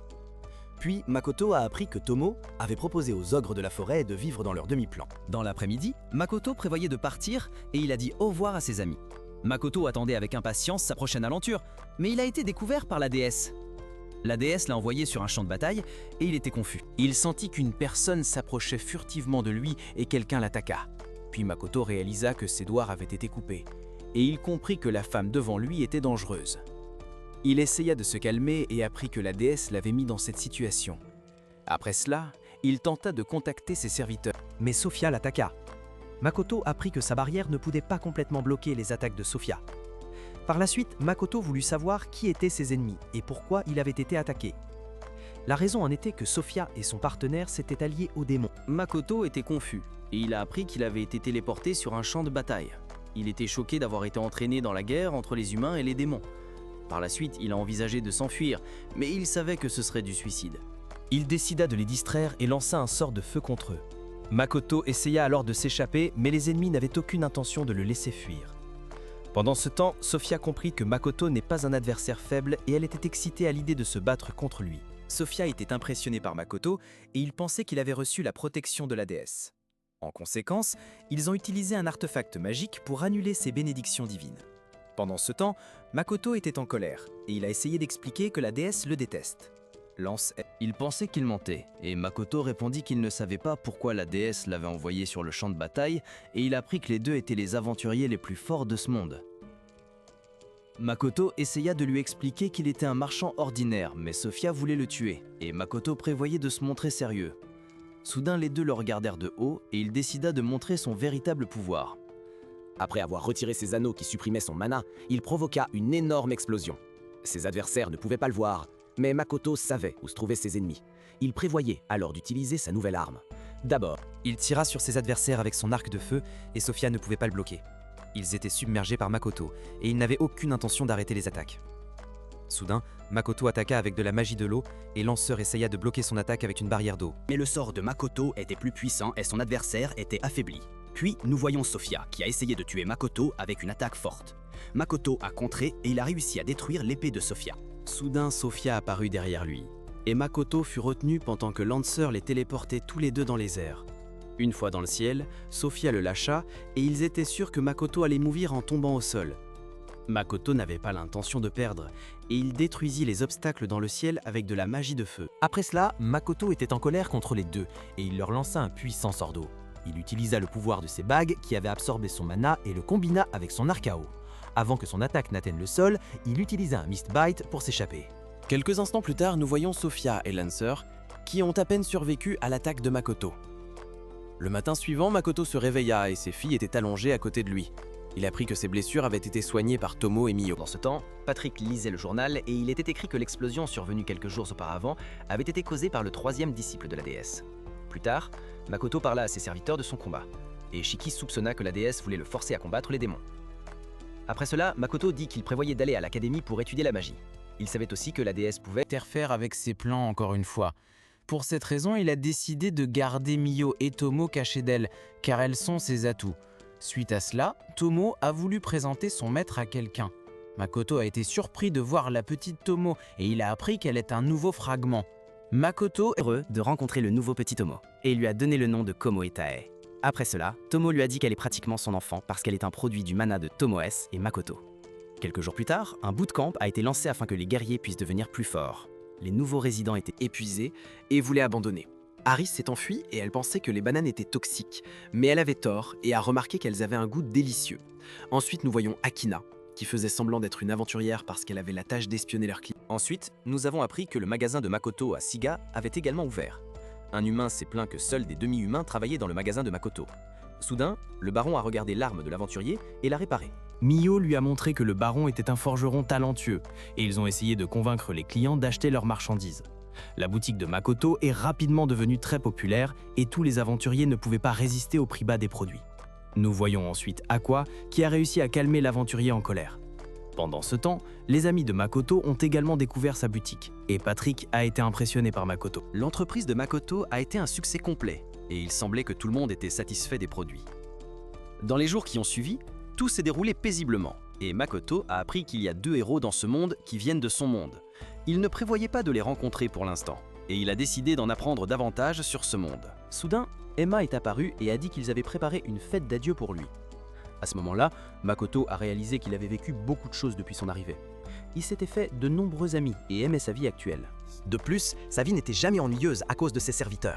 Puis, Makoto a appris que Tomo avait proposé aux ogres de la forêt de vivre dans leur demi-plan. Dans l'après-midi, Makoto prévoyait de partir et il a dit au revoir à ses amis. Makoto attendait avec impatience sa prochaine aventure, mais il a été découvert par la déesse. La déesse l'a envoyé sur un champ de bataille et il était confus. Il sentit qu'une personne s'approchait furtivement de lui et quelqu'un l'attaqua. Puis Makoto réalisa que ses doigts avaient été coupés, et il comprit que la femme devant lui était dangereuse. Il essaya de se calmer et apprit que la déesse l'avait mis dans cette situation. Après cela, il tenta de contacter ses serviteurs. Mais Sophia l'attaqua. Makoto apprit que sa barrière ne pouvait pas complètement bloquer les attaques de Sophia. Par la suite, Makoto voulut savoir qui étaient ses ennemis et pourquoi il avait été attaqué. La raison en était que Sophia et son partenaire s'étaient alliés aux démons. Makoto était confus, et il a appris qu'il avait été téléporté sur un champ de bataille. Il était choqué d'avoir été entraîné dans la guerre entre les humains et les démons. Par la suite, il a envisagé de s'enfuir, mais il savait que ce serait du suicide. Il décida de les distraire et lança un sort de feu contre eux. Makoto essaya alors de s'échapper, mais les ennemis n'avaient aucune intention de le laisser fuir. Pendant ce temps, Sophia comprit que Makoto n'est pas un adversaire faible et elle était excitée à l'idée de se battre contre lui. Sophia était impressionnée par Makoto et il pensait qu'il avait reçu la protection de la déesse. En conséquence, ils ont utilisé un artefact magique pour annuler ses bénédictions divines. Pendant ce temps, Makoto était en colère et il a essayé d'expliquer que la déesse le déteste. Il pensait qu'il mentait, et Makoto répondit qu'il ne savait pas pourquoi la déesse l'avait envoyé sur le champ de bataille, et il apprit que les deux étaient les aventuriers les plus forts de ce monde. Makoto essaya de lui expliquer qu'il était un marchand ordinaire, mais Sophia voulait le tuer, et Makoto prévoyait de se montrer sérieux. Soudain, les deux le regardèrent de haut, et il décida de montrer son véritable pouvoir. Après avoir retiré ses anneaux qui supprimaient son mana, il provoqua une énorme explosion. Ses adversaires ne pouvaient pas le voir, mais Makoto savait où se trouvaient ses ennemis. Il prévoyait alors d'utiliser sa nouvelle arme. D'abord, il tira sur ses adversaires avec son arc de feu, et Sophia ne pouvait pas le bloquer. Ils étaient submergés par Makoto, et il n'avait aucune intention d'arrêter les attaques. Soudain, Makoto attaqua avec de la magie de l'eau, et Lanceur essaya de bloquer son attaque avec une barrière d'eau. Mais le sort de Makoto était plus puissant et son adversaire était affaibli. Puis, nous voyons Sophia qui a essayé de tuer Makoto avec une attaque forte. Makoto a contré et il a réussi à détruire l'épée de Sophia. Soudain, Sophia apparut derrière lui, et Makoto fut retenu pendant que Lancer les téléportait tous les deux dans les airs. Une fois dans le ciel, Sophia le lâcha, et ils étaient sûrs que Makoto allait mourir en tombant au sol. Makoto n'avait pas l'intention de perdre, et il détruisit les obstacles dans le ciel avec de la magie de feu. Après cela, Makoto était en colère contre les deux, et il leur lança un puissant sort d'eau. Il utilisa le pouvoir de ses bagues qui avaient absorbé son mana et le combina avec son arc à eau. Avant que son attaque n'atteigne le sol, il utilisa un Mist Bite pour s'échapper. Quelques instants plus tard, nous voyons Sophia et Lancer, qui ont à peine survécu à l'attaque de Makoto. Le matin suivant, Makoto se réveilla et ses filles étaient allongées à côté de lui. Il apprit que ses blessures avaient été soignées par Tomo et Mio. Dans ce temps, Patrick lisait le journal et il était écrit que l'explosion survenue quelques jours auparavant avait été causée par le troisième disciple de la déesse. Plus tard, Makoto parla à ses serviteurs de son combat, et Shiki soupçonna que la déesse voulait le forcer à combattre les démons. Après cela, Makoto dit qu'il prévoyait d'aller à l'académie pour étudier la magie. Il savait aussi que la déesse pouvait interférer avec ses plans encore une fois. Pour cette raison, il a décidé de garder Mio et Tomo cachés d'elle, car elles sont ses atouts. Suite à cela, Tomo a voulu présenter son maître à quelqu'un. Makoto a été surpris de voir la petite Tomo et il a appris qu'elle est un nouveau fragment. Makoto est heureux de rencontrer le nouveau petit Tomo et il lui a donné le nom de Komo Etae. Après cela, Tomo lui a dit qu'elle est pratiquement son enfant parce qu'elle est un produit du mana de Tomoes et Makoto. Quelques jours plus tard, un bootcamp a été lancé afin que les guerriers puissent devenir plus forts. Les nouveaux résidents étaient épuisés et voulaient abandonner. Aris s'est enfuie et elle pensait que les bananes étaient toxiques, mais elle avait tort et a remarqué qu'elles avaient un goût délicieux. Ensuite, nous voyons Akina, qui faisait semblant d'être une aventurière parce qu'elle avait la tâche d'espionner leurs clients. Ensuite, nous avons appris que le magasin de Makoto à Siga avait également ouvert. Un humain s'est plaint que seuls des demi-humains travaillaient dans le magasin de Makoto. Soudain, le baron a regardé l'arme de l'aventurier et l'a réparée. Mio lui a montré que le baron était un forgeron talentueux, et ils ont essayé de convaincre les clients d'acheter leurs marchandises. La boutique de Makoto est rapidement devenue très populaire, et tous les aventuriers ne pouvaient pas résister au prix bas des produits. Nous voyons ensuite Aqua, qui a réussi à calmer l'aventurier en colère. Pendant ce temps, les amis de Makoto ont également découvert sa boutique, et Patrick a été impressionné par Makoto. L'entreprise de Makoto a été un succès complet, et il semblait que tout le monde était satisfait des produits. Dans les jours qui ont suivi, tout s'est déroulé paisiblement, et Makoto a appris qu'il y a 2 héros dans ce monde qui viennent de son monde. Il ne prévoyait pas de les rencontrer pour l'instant, et il a décidé d'en apprendre davantage sur ce monde. Soudain, Emma est apparue et a dit qu'ils avaient préparé une fête d'adieu pour lui. À ce moment-là, Makoto a réalisé qu'il avait vécu beaucoup de choses depuis son arrivée. Il s'était fait de nombreux amis et aimait sa vie actuelle. De plus, sa vie n'était jamais ennuyeuse à cause de ses serviteurs.